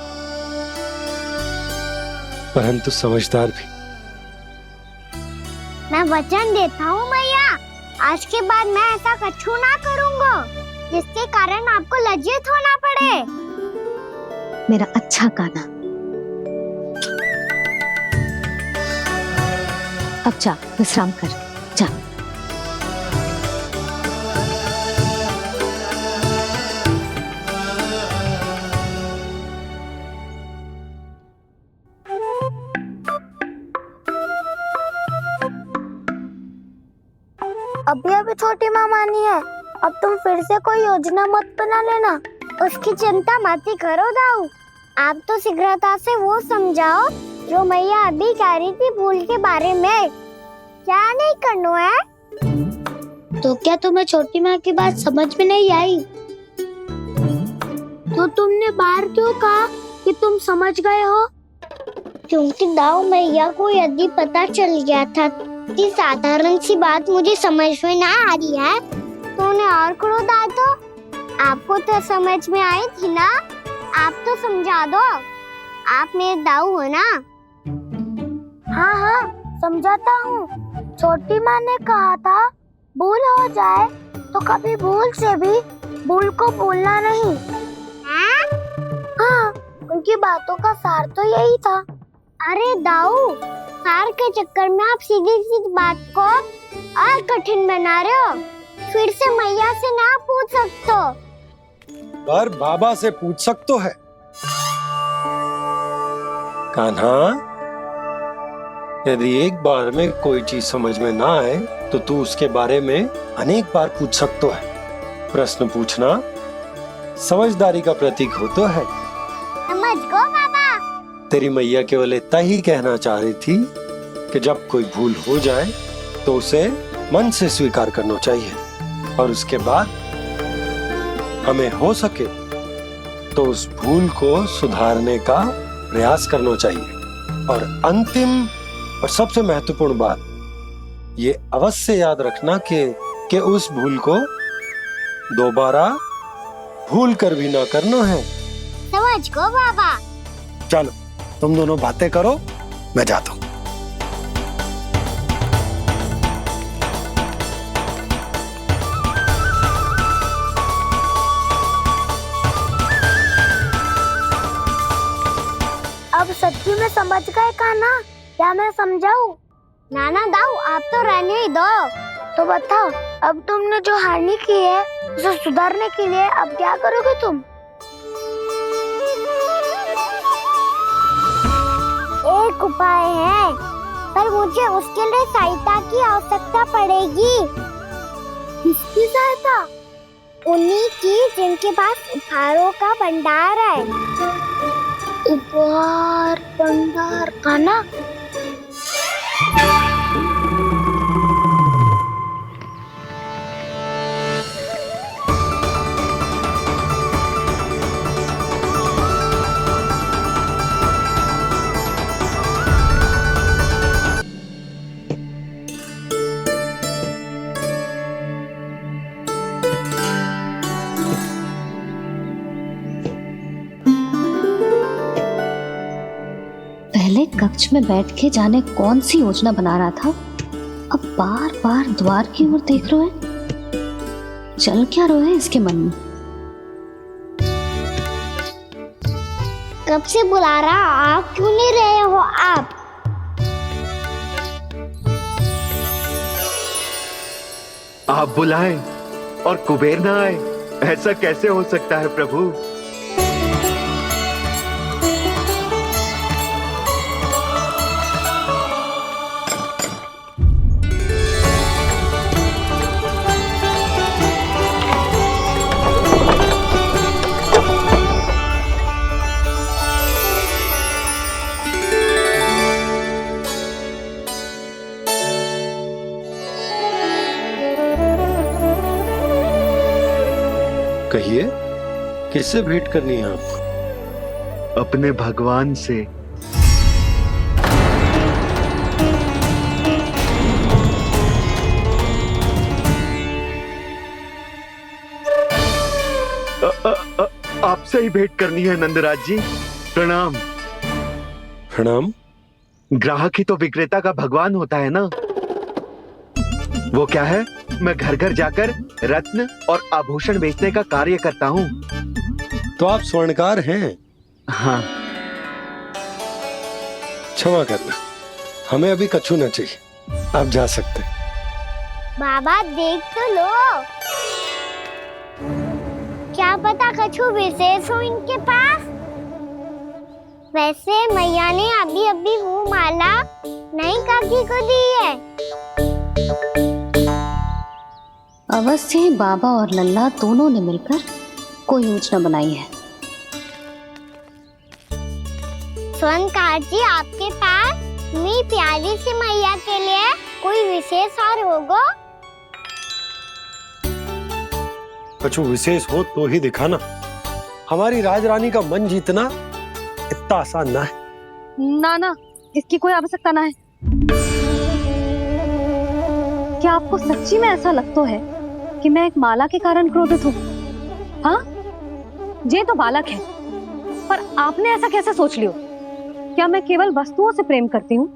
J: परंतु समझदार भी।
G: मैं वचन देता हूँ मैया, आज के बाद मैं ऐसा कछु ना करूँगा जिसके कारण आपको लज्जित होना पड़े।
I: मेरा अच्छा काना, अब जा विश्राम कर, जा।
G: अभी अभी छोटी माँ मानी है, अब तुम फिर से कोई योजना मत बना लेना। उसकी चिंता मत ही करो दाऊ, आप तो शीघ्रता से वो समझाओ जो मैया अभी कह रही थी भूल के बारे में। क्या नहीं करना है? तो क्या तुम्हें छोटी माँ की बात समझ में नहीं आई? तो तुमने बाहर क्यों कहा कि तुम समझ गए हो? क्योंकि दाऊ मैया को यदि पता चल गया था कि साधारण सी बात मुझे समझ में ना आ रही है तो उन्हें और क्रोध आया तो आपको तो समझ में आई थी ना, आप तो समझा दो, आप मेरे दाऊ हो ना। हाँ हाँ समझाता हूँ, छोटी माँ ने कहा था भूल हो जाए तो कभी भूल से भी भूल को भूलना नहीं। हाँ उनकी बातों का सार तो यही था। अरे दाऊ, सार के चक्कर में आप सीधी सीधी बात को और कठिन बना रहे हो। फिर से मैया से ना पूछ सकते हो,
J: पर बाबा से पूछ सकते है। कान्हा, यदि एक बार में कोई चीज समझ में ना आए तो तू उसके बारे में अनेक बार पूछ सकते है। प्रश्न पूछना समझदारी का प्रतीक होता है।
G: समझ गो बाबा।
J: तेरी मैया केवल इतना ही कहना चाह रही थी कि जब कोई भूल हो जाए तो उसे मन से स्वीकार करना चाहिए और उसके बाद हमें हो सके तो उस भूल को सुधारने का प्रयास करना चाहिए। और अंतिम और सबसे महत्वपूर्ण बात ये अवश्य याद रखना कि उस भूल को दोबारा भूल कर भी ना करना है।
G: समझ गो बाबा।
J: चलो तुम दोनों बातें करो, मैं जाता हूँ।
G: अब सच्ची में समझ गए कान्हा, क्या मैं समझाऊं? नाना दाऊ आप तो रहने ही दो। तो बताओ, अब तुमने जो हानि की है उसे सुधारने के लिए अब क्या करोगे तुम? एक उपाय है, पर मुझे उसके लिए सहायता की आवश्यकता पड़ेगी। किसकी सहायता? उन्हीं की जिनके पास उपहारों का भंडार है। उपहार भंडार का ना?
I: पहले कक्ष में बैठ के जाने कौन सी योजना बना रहा था, अब बार बार द्वार की ओर देख रहे हैं। चल क्या रहे हैं इसके मन में?
G: कब से बुला रहा, आप क्यों नहीं रहे हो?
O: आप बुलाएं और कुबेर ना आए, ऐसा कैसे हो सकता है प्रभु?
J: कहिए, किससे भेंट करनी है आपको?
O: अपने भगवान से। आपसे ही भेंट करनी है नंदराज जी। प्रणाम।
J: प्रणाम।
O: ग्राहक ही तो विक्रेता का भगवान होता है ना। वो क्या है, मैं घर घर जाकर रत्न और आभूषण बेचने का कार्य करता हूँ।
J: तो आप स्वर्णकार हैं?
O: हाँ।
J: क्षमा करना, हमें अभी कछु न चाहिए, आप जा सकते हैं।
G: बाबा देख तो लो, क्या पता कछु विशेष हो इनके पास। वैसे मैया ने अभी अभी वो माला नई काकी को दी है।
I: अवश्य ही बाबा और लल्ला दोनों ने मिलकर कोई योजना बनाई है।
G: स्वर्णकार जी, आपके पास मेरी प्यारी सी मैया के लिए कोई विशेष और होगा?
J: कछु विशेष हो तो ही दिखाना। हमारी राजरानी का मन जीतना इतना आसान ना है।
A: ना ना, इसकी कोई आवश्यकता ना है। क्या आपको सच्ची में ऐसा लगता है कि मैं एक माला के कारण क्रोधित हूँ? हाँ, ये तो बालक है, पर आपने ऐसा कैसे सोच लियो? क्या मैं केवल वस्तुओं से प्रेम करती हूँ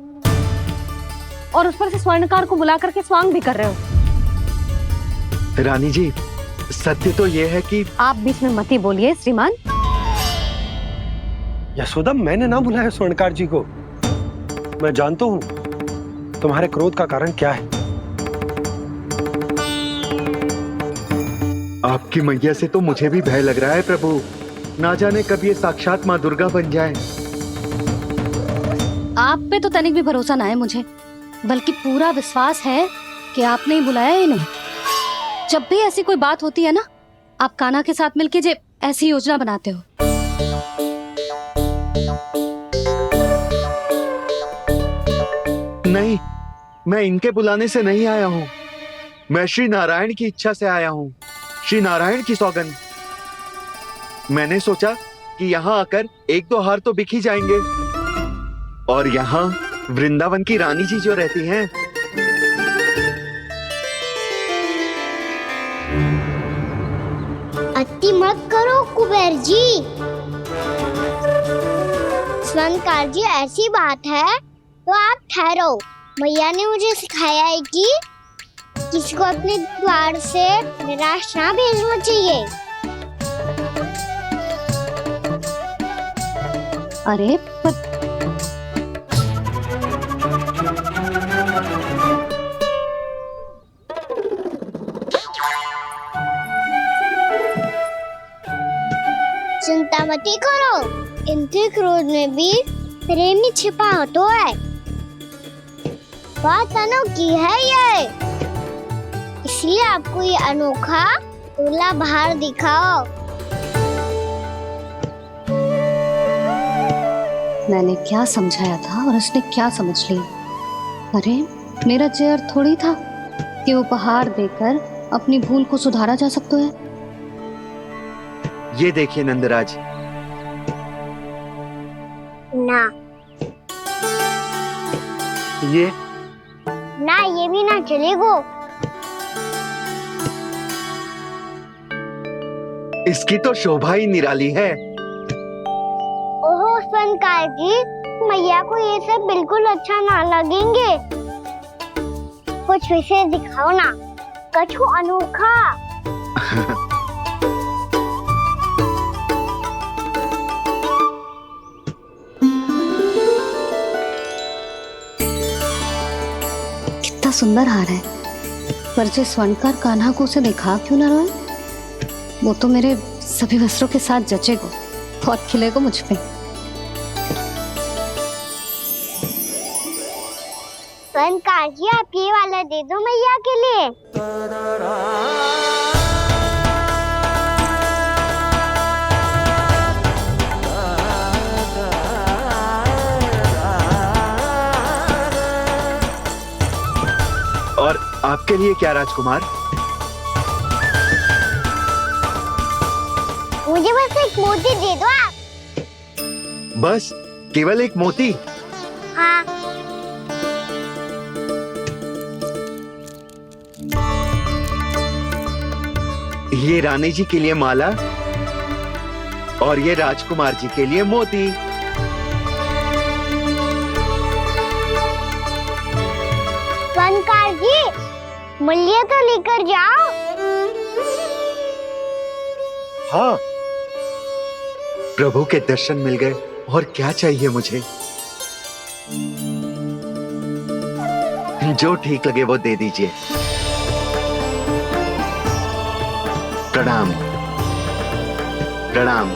A: और उस पर से स्वर्णकार को बुला करके स्वांग भी कर रहे हो?
O: रानी जी, सत्य तो ये है कि
A: आप बीच में मत ही बोलिए श्रीमान।
J: यशोदा, मैंने ना बुलाया स्वर्णकार जी को। मैं जानता हूँ तुम्हारे क्रोध का कारण क्या है।
O: आपकी मैया से तो मुझे भी भय लग रहा है प्रभु। ना जाने कब ये साक्षात माँ दुर्गा बन जाए।
I: आप पे तो तनिक भी भरोसा ना है मुझे, बल्कि पूरा विश्वास है कि आपने ही बुलाया इन्हें। जब भी ऐसी कोई बात होती है ना, आप कान्हा के साथ मिलके जे ऐसी योजना बनाते हो।
O: नहीं, मैं इनके बुलाने से नहीं आया हूँ। मैं श्री नारायण की इच्छा से आया हूँ, श्री नारायण की सौगंध। मैंने सोचा कि यहाँ आकर एक दो हार तो बिक ही जाएंगे। और यहाँ वृंदावन की रानी जी जो रहती हैं,
G: अति मत करो कुबेर जी। स्वर्णकार जी, ऐसी बात है तो आप ठहरो। मैया ने मुझे सिखाया है कि किसी को अपने द्वार से निराश ना भेजना चाहिए।
I: अरे पर
G: चिंता मत करो, इनके क्रोध में भी प्रेम ही छिपा होता है। बात अनोखी है ये, इसलिए आपको ये अनोखा दूल्हा बाहर दिखाओ।
I: मैंने क्या समझाया था और उसने क्या समझ लिया? अरे मेरा चेयर थोड़ी था कि उपहार देकर अपनी भूल को सुधारा जा सकता है।
O: ये देखिए नंदराज।
G: ना
O: ये
G: ना, ये भी ना चलेगा।
O: इसकी तो शोभा ही निराली है।
G: ओहो स्वर्णकार जी, मैया को ये सब बिल्कुल अच्छा ना लगेंगे। कुछ विशेष दिखाओ ना, कछु अनोखा।
I: कितना सुंदर हार है, पर जो स्वर्णकार कान्हा को उसे दिखा क्यों ना रोए? वो तो मेरे सभी वस्त्रों के साथ जचेगा, बहुत खिलेगा मुझ पे।
G: स्वर्णकार जी, आप ये वाला दे दो मैया के लिए।
O: और आपके लिए क्या राजकुमार?
G: मुझे बस एक मोती दे दो आप।
O: बस केवल एक मोती?
G: हाँ।
O: ये रानी जी के लिए माला और ये राजकुमार जी के लिए मोती।
G: बनकार जी, मूल्य तो लेकर जाओ।
O: हाँ, प्रभु के दर्शन मिल गए, और क्या चाहिए मुझे। जो ठीक लगे वो दे दीजिए। प्रणाम प्रणाम।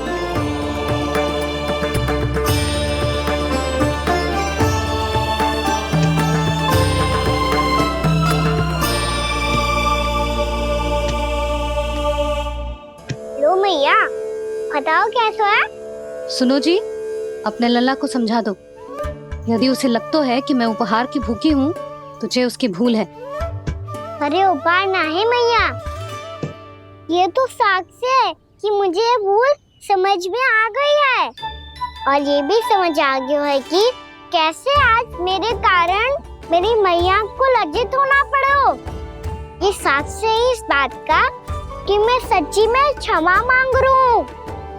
G: लो मैया, बताओ कैसा है?
I: सुनो जी, अपने लल्ला को समझा दो। यदि उसे लगता है कि मैं उपहार की भूखी हूँ, तुझे उसकी भूल है।
G: अरे उपहार ना है मैया, ये तो साक्ष्य है कि मुझे ये भूल समझ में आ गई है, और ये भी समझ आ गया है कि कैसे आज मेरे कारण मेरी मैया को लज्जित होना पड़ो। ये साक्ष्य है इस बात का कि मैं सच्ची में क्षमा मांग रहा हूँ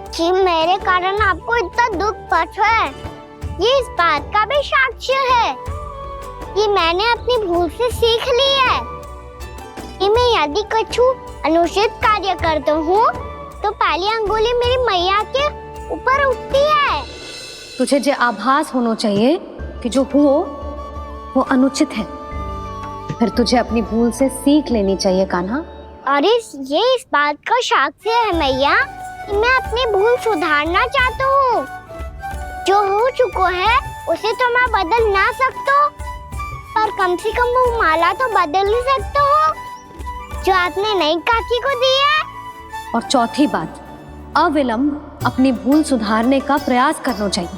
G: कि मेरे कारण आपको इतना दुख पहुंचा है। ये इस बात का भी साक्ष्य है कि मैंने अपनी भूल से सीख ली है कि मैं यदि कुछ अनुचित कार्य करता हूँ तो पहली अंगुली मेरी मैया के ऊपर उठती है।
I: तुझे जो आभास होना चाहिए कि जो हुआ वो अनुचित है, फिर तुझे अपनी भूल से सीख लेनी चाहिए कान्हा।
G: और ये इस बात का साक्ष्य है मैया कि मैं अपनी भूल सुधारना चाहता हूँ। जो हो चुका है उसे तो मैं बदल ना सकता, पर कम से कम वो माला तो बदल ही सकता हूँ जो आपने नई काकी को दी है।
I: और चौथी बात, अविलंब अपनी भूल सुधारने का प्रयास करना चाहिए।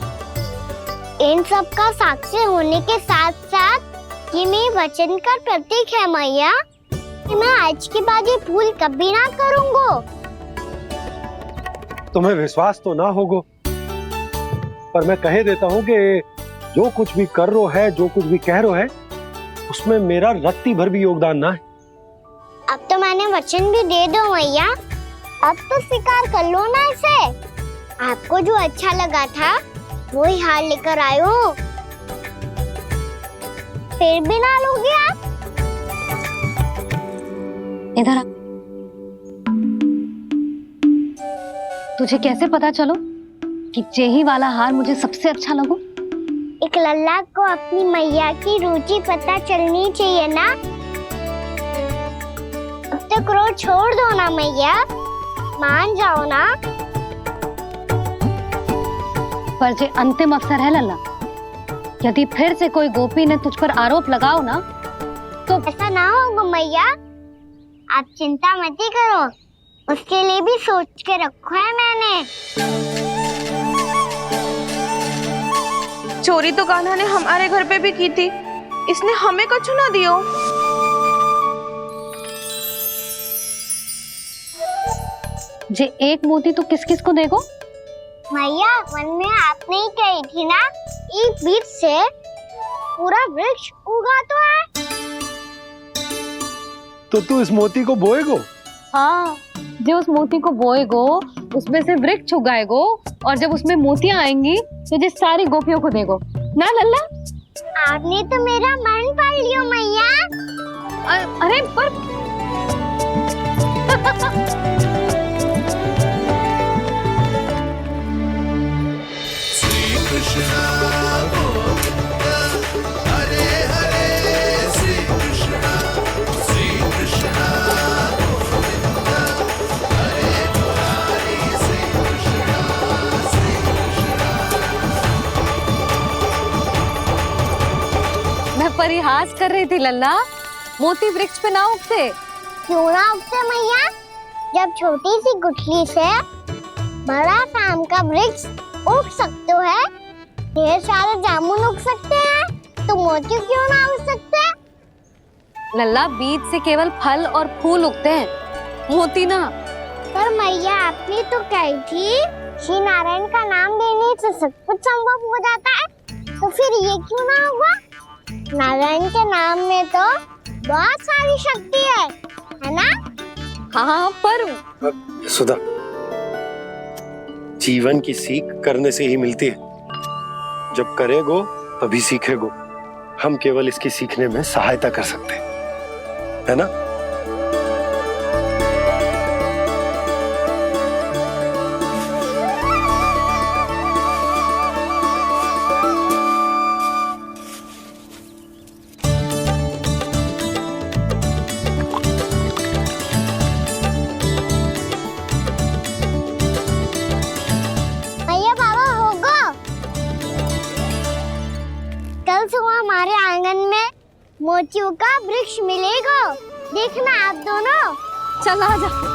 G: इन सब का साक्षी होने के साथ साथ ये मेरे वचन का प्रतीक है मैया कि मैं आज के बाद ये भूल कभी ना करूँगा।
J: तुम्हें विश्वास तो ना होगा, पर मैं कह देता हूँ कि जो कुछ भी कर रो है, जो कुछ भी कह रो है, उसमें मेरा रत्ती भर भी योगदान ना है।
G: अब तो मैंने वचन भी दे दो मैया, अब तो स्वीकार कर लो ना इसे। आपको जो अच्छा लगा था वो ही हार लेकर आयो, फिर भी ना लोगे आप?
I: इधर आ। तुझे कैसे पता चलो कि जेही वाला हार मुझे सबसे अच्छा लगो?
G: एक लल्ला को अपनी मैया की रुचि पता चलनी चाहिए ना। अब तक क्रोध छोड़ दो ना मैया, मान जाओ ना।
I: पर जे अंतिम अवसर है लल्ला, यदि फिर से कोई गोपी ने तुझ पर आरोप लगाओ ना तो
G: ऐसा ना होगा मैया, आप चिंता मत करो, उसके लिए भी सोच के रखा है मैंने।
D: चोरी तो कान्हा ने हमारे घर पे भी की थी, इसने हमें कछु ना दियो।
I: जे एक मोती तो किस किस को देगो?
G: मैया, मन में आपने ही कही थी ना, एक बीज से पूरा वृक्ष उगा तो है।
J: तो तू इस मोती को बोएगो?
I: हाँ, जो उस मोती को बोएगो उसमें से वृक्ष उगाएगो, और जब उसमें मोतियां आएंगी तो जिस सारी गोपियों को देगो ना लल्ला।
G: आपने तो मेरा मन पढ़ लियो मैया।
I: अरे पर परिहास कर रही थी लल्ला, मोती वृक्ष पे ना उगते।
G: क्यों ना उगते मैया? जब छोटी सी गुठली से बड़ा आम का वृक्ष उग सकते है, ढेर सारे जामुन उग सकते हैं, तो मोती क्यों ना उग सकते?
I: लल्ला, बीज से केवल फल और फूल उगते हैं, मोती ना।
G: पर मैया, आपने तो कही थी श्री नारायण का नाम लेने से सब कुछ संभव हो जाता है, तो फिर ये क्यों ना होगा? नारायण के नाम में तो बहुत सारी शक्ति है ना?
I: हाँ, पर
J: सुधा, जीवन की सीख करने से ही मिलती है। जब करेगो तभी सीखेगो। हम केवल इसकी सीखने में सहायता कर सकते हैं, है ना?
G: भैया बाबा होगा, कल सुबह हमारे आंगन में मोतियों का वृक्ष मिलेगा, देखना आप दोनों।
A: चल आ जा।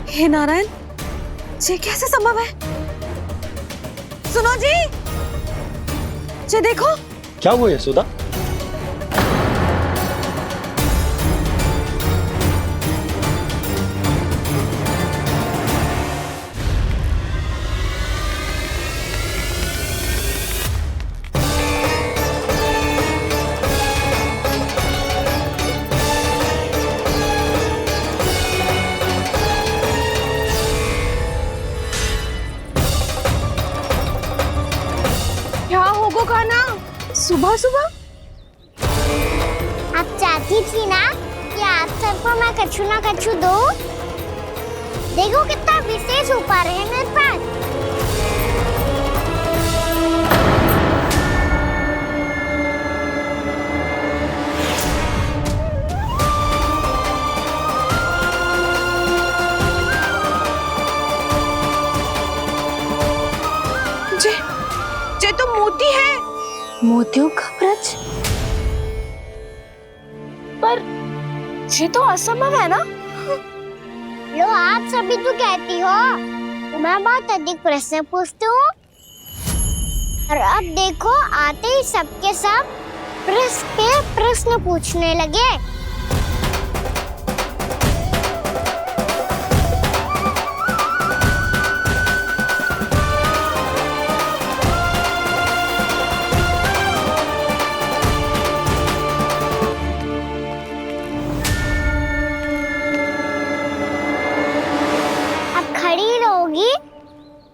A: हे नारायण, ये कैसे संभव है? सुनो जी, ये देखो।
J: क्या हुआ यशोदा?
D: सुबह सुबह
G: आप चाहती थी ना कि आज सबको मैं कछु ना कछु दूं? देखो कितना विशेष उपहार है मेरे पास।
D: ये तो मोती है।
A: मोतियों का ब्रज?
D: पर ये तो असंभव है ना?
G: लो आप सभी तो कहती हो, मैं बहुत अधिक प्रश्न पूछती हूँ, और अब देखो आते ही सबके सब प्रश्न पे प्रश्न पूछने लगे।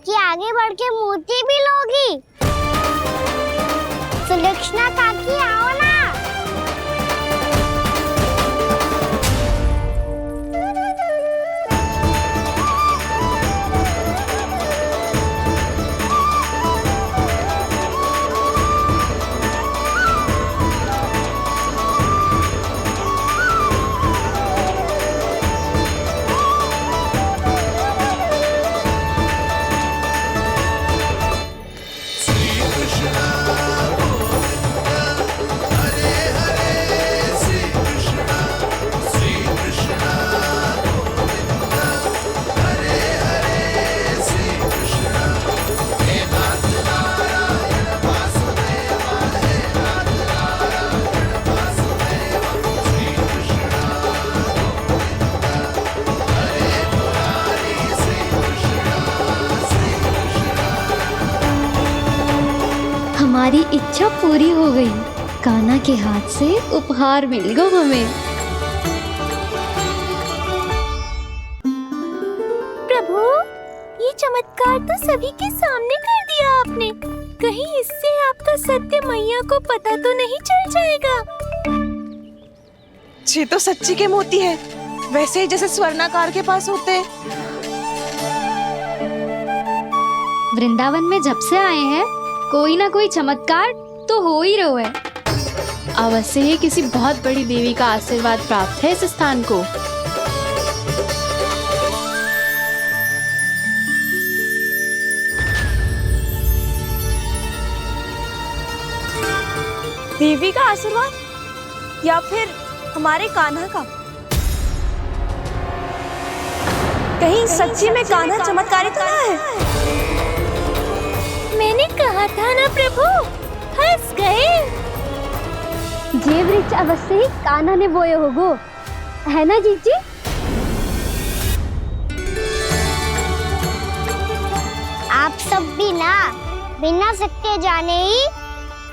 G: कि आगे बढ़ के मोती भी लोगी? सुलक्षणा काकी आओ ना।
B: हमारी इच्छा पूरी हो गई। कान्हा के हाथ से उपहार मिल गया हमें।
K: प्रभु, ये चमत्कार तो सभी के सामने कर दिया आपने। कहीं इससे आपका सत्य मैया को पता तो नहीं चल जाएगा?
D: ये तो सच्ची के मोती है, वैसे ही जैसे स्वर्णाकार के पास होते हैं।
I: वृंदावन में जब से आए हैं कोई ना कोई चमत्कार तो हो ही रहा है।
N: अवश्य ही किसी बहुत बड़ी देवी का आशीर्वाद प्राप्त है इस स्थान को।
D: देवी का आशीर्वाद या फिर हमारे कान्हा का? कहीं सच्ची में कान्हा चमत्कारी तो ना है?
K: मैंने कहा था ना प्रभु, फंस गए।
G: ये वृक्ष अवश्य ही कान्हा ने बोए होगो, है ना जीजी? आप सब भी ना बिना सत्य जाने ही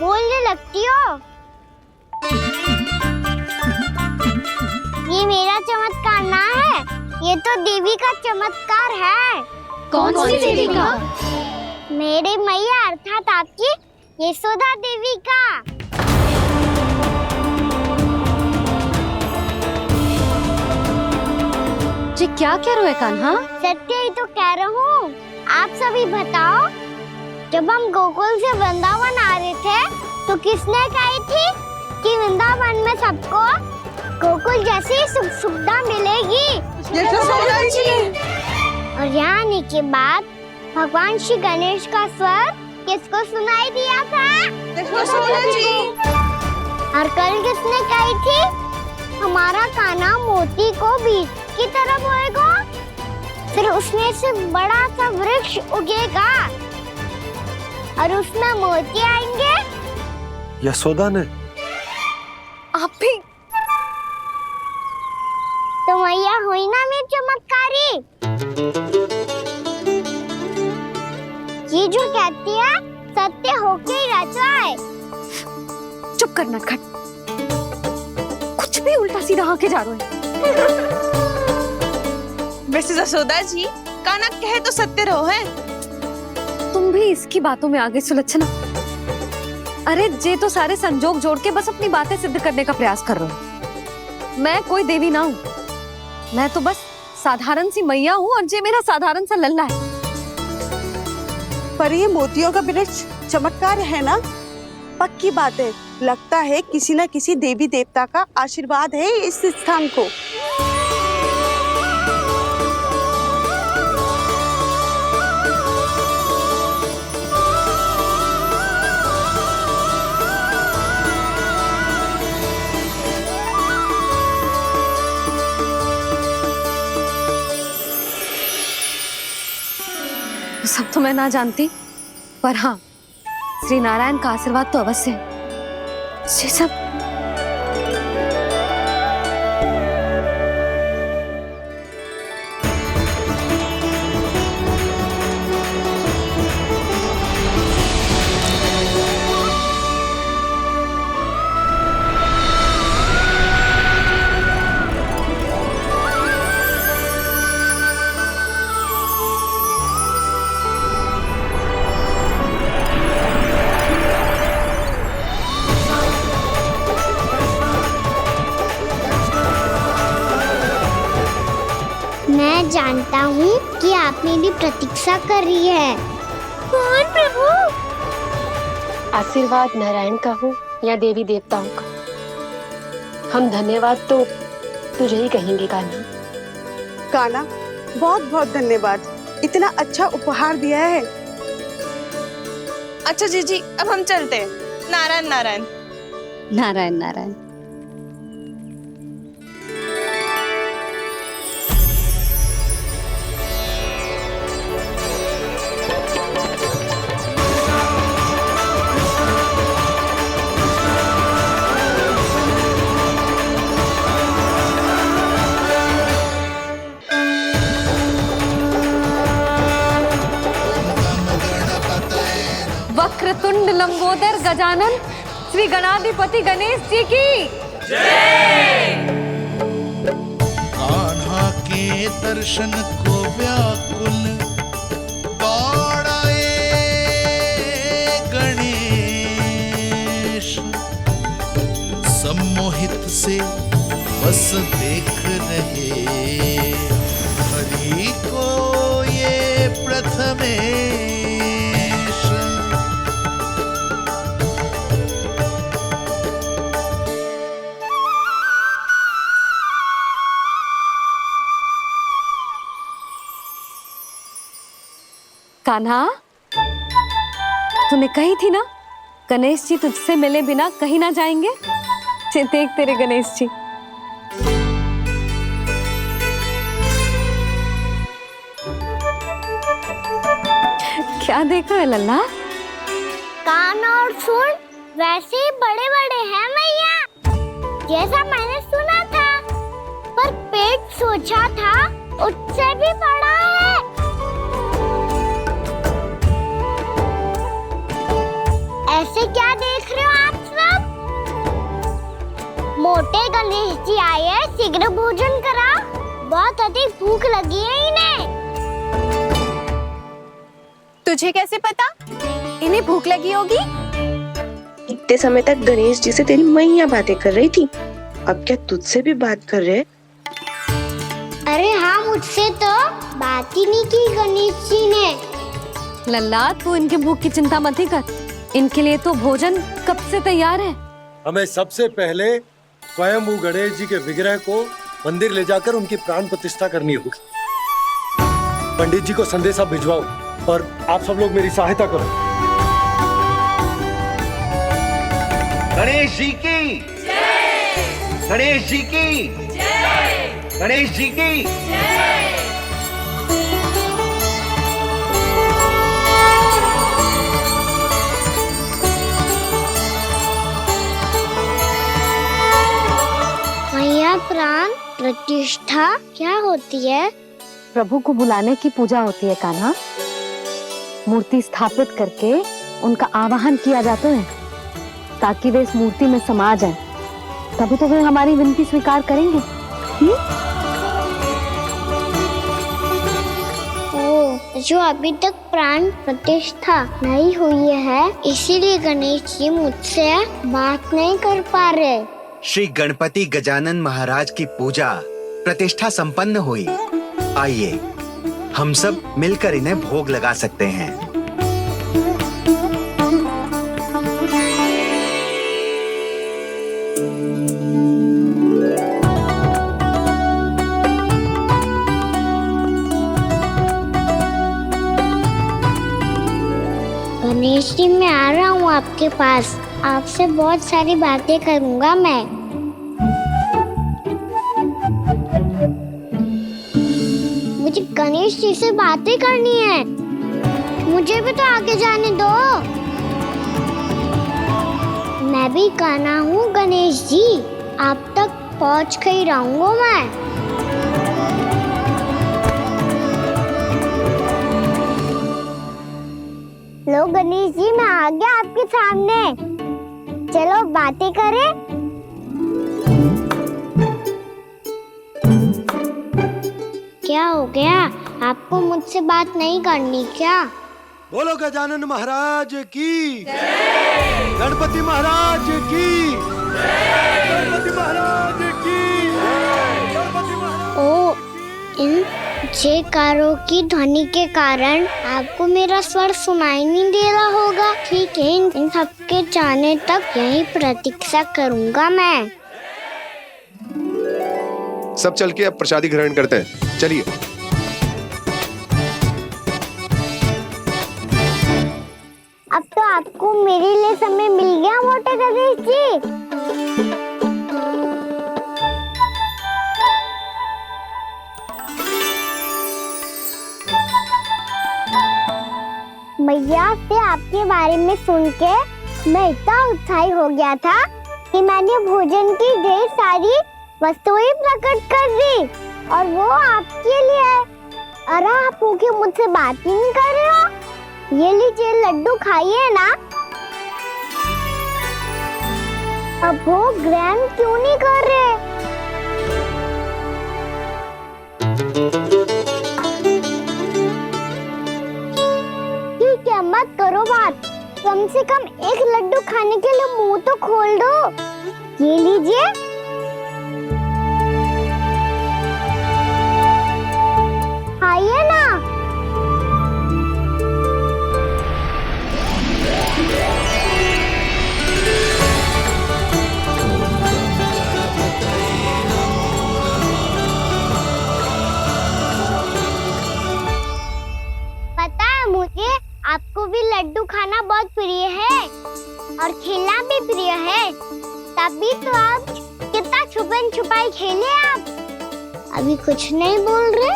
G: बोलने लगती हो। ये मेरा चमत्कार ना है, ये तो देवी का चमत्कार है।
I: कौन सी देवी का?
G: मेरे मैया अर्थात आपकी यशोदा देवी का।
I: जी क्या कह रहे हो कान्हा?
G: सत्य ही तो कह रहा हूँ। आप सभी बताओ, जब हम गोकुल से वृंदावन आ रहे थे तो किसने कही थी कि वृंदावन में सबको गोकुल जैसी सुख सुविधा मिलेगी? और यहाँ आने के बाद भगवान श्री गणेश का स्वर किसको सुनाई दिया था? और कल किसने कही थी हमारा कान्हा मोती को बीज की तरफ होएगा, फिर उसमें से बड़ा सा वृक्ष उगेगा और उसमें मोती आएंगे?
L: यशोदा ने?
D: आप भी
G: तो मैया हुई ना मेरी चमत्कारी। ये जो कहती है सत्य होके ही रहता है।
A: चुप कर नटखट, कुछ भी उल्टा सीधा आके जा रहे हैं।
D: वैसे यशोदा जी, कान्हा कहे तो सत्य रहो है।
A: तुम भी इसकी बातों में आगे सुलझना। अरे जे तो सारे संजोग जोड़ के बस अपनी बातें सिद्ध करने का प्रयास कर रहे हो। मैं कोई देवी ना हूँ, मैं तो बस साधारण सी मैया हूँ और जे मेरा साधारण सा लल्ला है।
C: पर ये मोतियों का वृक्ष चमत्कार है ना? पक्की बात है, लगता है किसी न किसी देवी देवता का आशीर्वाद है इस स्थान को।
A: सब तो मैं ना जानती, पर हाँ, श्री नारायण का आशीर्वाद तो अवश्य है। ये सब
G: मैं जानता हूँ कि आप मेरी प्रतीक्षा कर रही है। कौन प्रभु?
P: आशीर्वाद नारायण का हो या देवी देवताओं का, हम धन्यवाद तो तुझे ही कहेंगे कान्हा।
C: कान्हा, बहुत बहुत धन्यवाद, इतना अच्छा उपहार दिया है।
D: अच्छा जीजी, अब हम चलते हैं। नारायण नारायण।
I: नारायण नारायण।
A: वक्रतुंड लंबोदर गजानन श्री गणाधिपति गणेश जी की जय।
Q: कान्हा के दर्शन को व्याकुल दौड़ाए गणेश, सम्मोहित से बस देख रहे हरि को ये प्रथमेश।
A: कान्हा, तूने कही थी ना गणेश जी तुझसे मिले बिना कहीं ना जाएंगे। देख तेरे गणेश जी। क्या देख रहे लल्ला?
G: कान और सुन वैसे ही बड़े बड़े हैं मैया, जैसा मैंने सुना था, पर पेट सोचा था उससे भी बड़ा है। ऐसे क्या देख रहे हो आप सब? मोटे गणेश जी आए हैं, शीघ्र भोजन करा, बहुत अधिक भूख लगी है इन्हें।
D: तुझे कैसे पता इन्हें भूख लगी होगी?
M: इतने समय तक गणेश जी से तेरी मैया बातें कर रही थी, अब क्या तुझसे भी बात कर रहे?
G: अरे हाँ, मुझसे तो बात ही नहीं की गणेश जी ने।
A: लल्ला तू इनके भूख की चिंता मत ही कर, इनके लिए तो भोजन कब से तैयार है।
J: हमें सबसे पहले स्वयं गणेश जी के विग्रह को मंदिर ले जाकर उनकी प्राण प्रतिष्ठा करनी होगी। पंडित जी को संदेशा भिजवाओ और आप सब लोग मेरी सहायता करो।
O: गणेश जी की जय! गणेश जी की जय! गणेश जी की जय!
G: मैया प्राण प्रतिष्ठा क्या होती है?
A: प्रभु को बुलाने की पूजा होती है कान्हा। मूर्ति स्थापित करके उनका आवाहन किया जाता है ताकि वे इस मूर्ति में समा जाएं। तभी तो वे हमारी विनती स्वीकार करेंगे।
G: ओ, जो अभी तक प्राण प्रतिष्ठा नहीं हुई है, इसीलिए गणेश जी मुझसे बात नहीं कर पा रहे।
R: श्री गणपति गजानन महाराज की पूजा प्रतिष्ठा संपन्न हुई। आइए हम सब मिलकर इन्हें भोग लगा सकते हैं।
G: गणेश जी मैं आ रहा हूँ आपके पास, आपसे बहुत सारी बातें करूँगा मैं। मुझे गणेश जी से बातें करनी है, मुझे भी तो आगे जाने दो। मैं भी कान्हा हूँ गणेश जी, आप तक पहुँच कर ही रहूँगा मैं। लो गणेश जी मैं आ गया आपके सामने, चलो बातें करें। क्या हो गया, आपको मुझसे बात नहीं करनी क्या?
J: बोलो गजानन महाराज की जय! गणपति महाराज की जय! गणपति महाराज की जय! गणपति महाराज।
G: ओ, इन जयकारों की ध्वनि के कारण आपको मेरा स्वर सुनाई नहीं दे रहा होगा। ठीक है, इन सबके जाने तक यही प्रतीक्षा करूंगा मैं।
L: सब चल के अब प्रसादी ग्रहण करते हैं, चलिए।
G: अब तो आपको मेरे लिए समय मिल गया मोटे गणेश जी। मैया से आपके बारे में सुन के मैं इतना उत्साही हो गया था कि मैंने भोजन की ढेर सारी वस्तुएं प्रकट कर दी, और वो आपके लिए। अरे आप भूखे मुझसे बात ही नहीं कर रहे हो। ये लीजिए लड्डू खाइए ना। अब वो ग्रहण क्यों नहीं कर रहे? ठीक है, मत करो बात, कम से कम एक लड्डू खाने के लिए मुंह तो खोल दो। ये लीजिए। खाइए ना। पता है मुझे, आपको भी लड्डू खाना बहुत प्रिय है और खेलना भी प्रिय है, तभी तो आप कितना छुपन छुपाई खेले आप। अभी कुछ नहीं बोल रहे?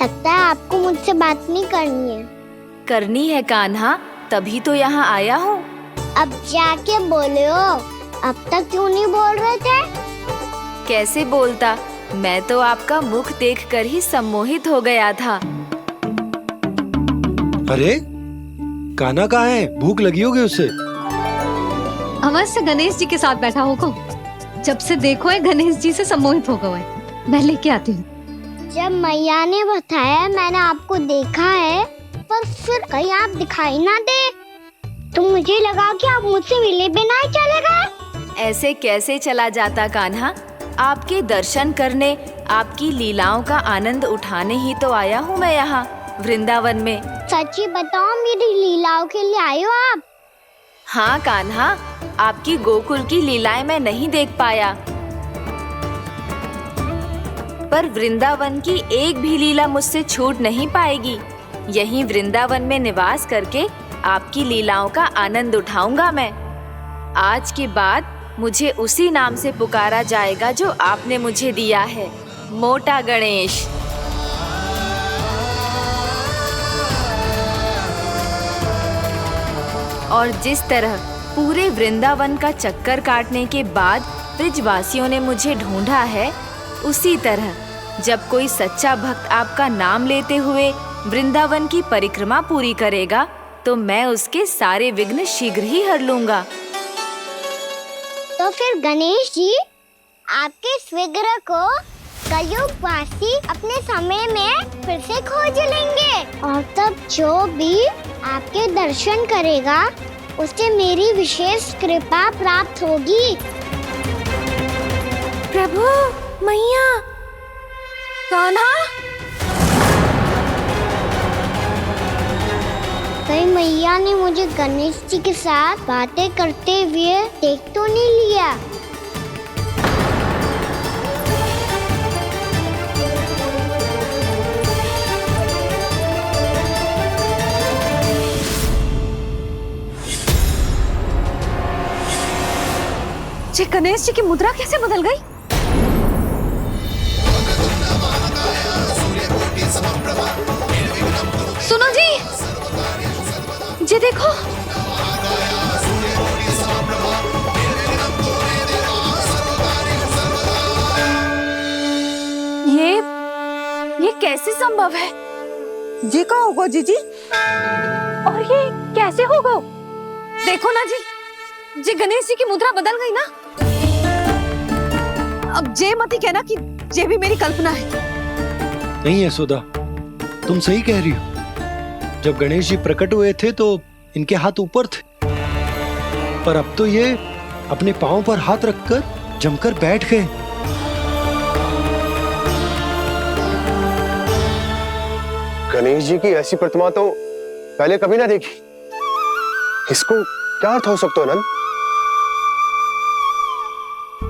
G: लगता है आपको मुझसे बात नहीं करनी है।
F: करनी है कान्हा, तभी तो यहाँ आया हूँ।
G: अब जाके बोले हो, अब तक क्यों नहीं बोल रहे थे?
F: कैसे बोलता, मैं तो आपका मुख देखकर ही सम्मोहित हो गया था।
J: अरे कान्हा कहाँ है? भूख लगी होगी उसे।
I: अवश्य गणेश जी के साथ बैठा होगा। जब से देखो है गणेश जी से सम्मोहित हो गए। मैं लेके आती हूँ।
G: जब मैया ने बताया मैंने आपको देखा है, पर फिर कहीं आप दिखाई ना दे, तो मुझे लगा कि आप मुझसे मिले बिना ही चले गए।
F: ऐसे कैसे चला जाता कान्हा? आपके दर्शन करने, आपकी लीलाओं का आनंद उठाने ही तो आया हूँ मैं यहाँ वृंदावन में।
G: सच्ची बताओ, मेरी लीलाओं के लिए आए हो आप?
F: हाँ कान्हा, आपकी गोकुल की लीलाएं मैं नहीं देख पाया, पर वृंदावन की एक भी लीला मुझसे छूट नहीं पाएगी। यहीं वृंदावन में निवास करके आपकी लीलाओं का आनंद उठाऊंगा मैं। आज के बाद मुझे उसी नाम से पुकारा जाएगा जो आपने मुझे दिया है, मोटा गणेश। और जिस तरह पूरे वृंदावन का चक्कर काटने के बाद ब्रजवासियों ने मुझे ढूंढा है, उसी तरह जब कोई सच्चा भक्त आपका नाम लेते हुए वृंदावन की परिक्रमा पूरी करेगा, तो मैं उसके सारे विघ्न शीघ्र ही हर लूंगा।
G: तो फिर गणेश जी, आपके इस विग्रह को कलयुगवासी अपने समय में फिर से खोज लेंगे, और तब जो भी आपके दर्शन करेगा उसे मेरी विशेष कृपा प्राप्त होगी।
K: प्रभु, मैया,
A: कान्हा,
G: कहीं मैया ने मुझे गणेश जी के साथ बातें करते हुए देख तो नहीं लिया?
A: जी गणेश जी की मुद्रा कैसे बदल गई? सुनो जी, जी देखो।
F: ये कैसे संभव है?
C: जी का होगा जीजी?
A: और ये कैसे होगा? देखो ना जी, जी गणेश जी की मुद्रा बदल गई ना। अब जे मत ही कहना कि ये भी मेरी कल्पना है।
J: नहीं यशोदा, तुम सही कह रही हो। जब गणेश जी प्रकट हुए थे तो इनके हाथ ऊपर थे, पर अब तो ये अपने पांव पर हाथ रखकर जमकर बैठ गए।
L: गणेश जी की ऐसी प्रतिमा तो पहले कभी ना देखी। इसको क्या अर्थ हो सकता है नंद?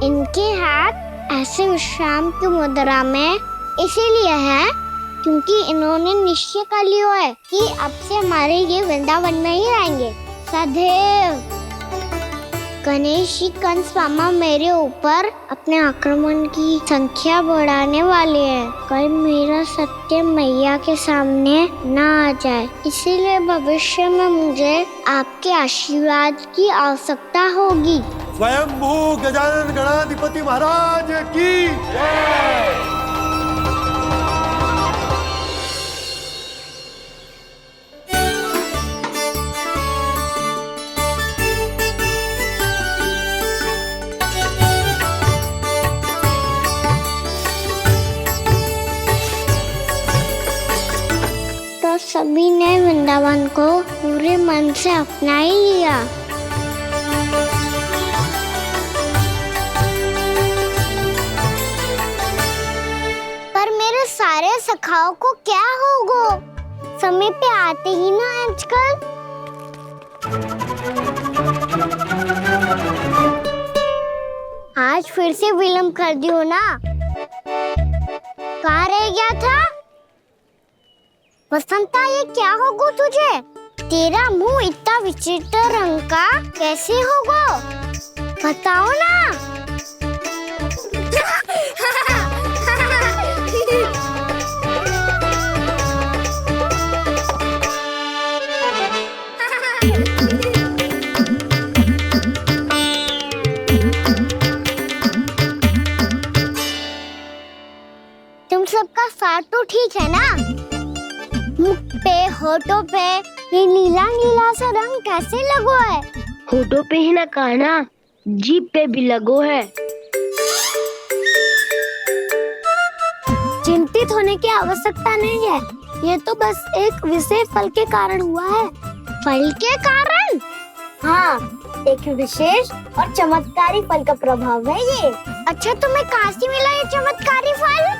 G: इनके हाथ ऐसे विश्राम की मुद्रा में इसीलिए है क्योंकि इन्होंने निश्चय कर लिया है कि अब से हमारे ये वृंदावन में ही रहेंगे सदैव। गणेश जी कंस मामा मेरे ऊपर अपने आक्रमण की संख्या बढ़ाने वाले हैं, कहीं मेरा सत्य मैया के सामने ना आ जाए। इसीलिए भविष्य में मुझे आपके आशीर्वाद की आवश्यकता होगी।
O: स्वयंभू गजानन गणाधिपति महाराज की जय।
G: तो सभी ने वृंदावन को पूरे मन से अपना ही लिया। पर मेरे सारे सखाओं को क्या होगा? समय पे आते ही ना आजकल। आज फिर से विलंब कर दियो ना। कहाँ रह गया था? बसंता, ये क्या होगा तुझे? तेरा मुंह इतना विचित्र रंग का कैसे होगा? बताओ ना। तुम सबका साथ तो ठीक है ना? मुख पे, होठों पे ये नीला नीला सा रंग कैसे लगो है? होठों पे ही ना कान्हा, जीभ पे भी लगो है। चिंतित होने की आवश्यकता नहीं है, ये तो बस एक विशेष फल के कारण हुआ है। फल के कारण? हाँ, एक विशेष और चमत्कारी फल का प्रभाव है ये। अच्छा, तुम्हें कहाँ से मिला ये चमत्कारी फल?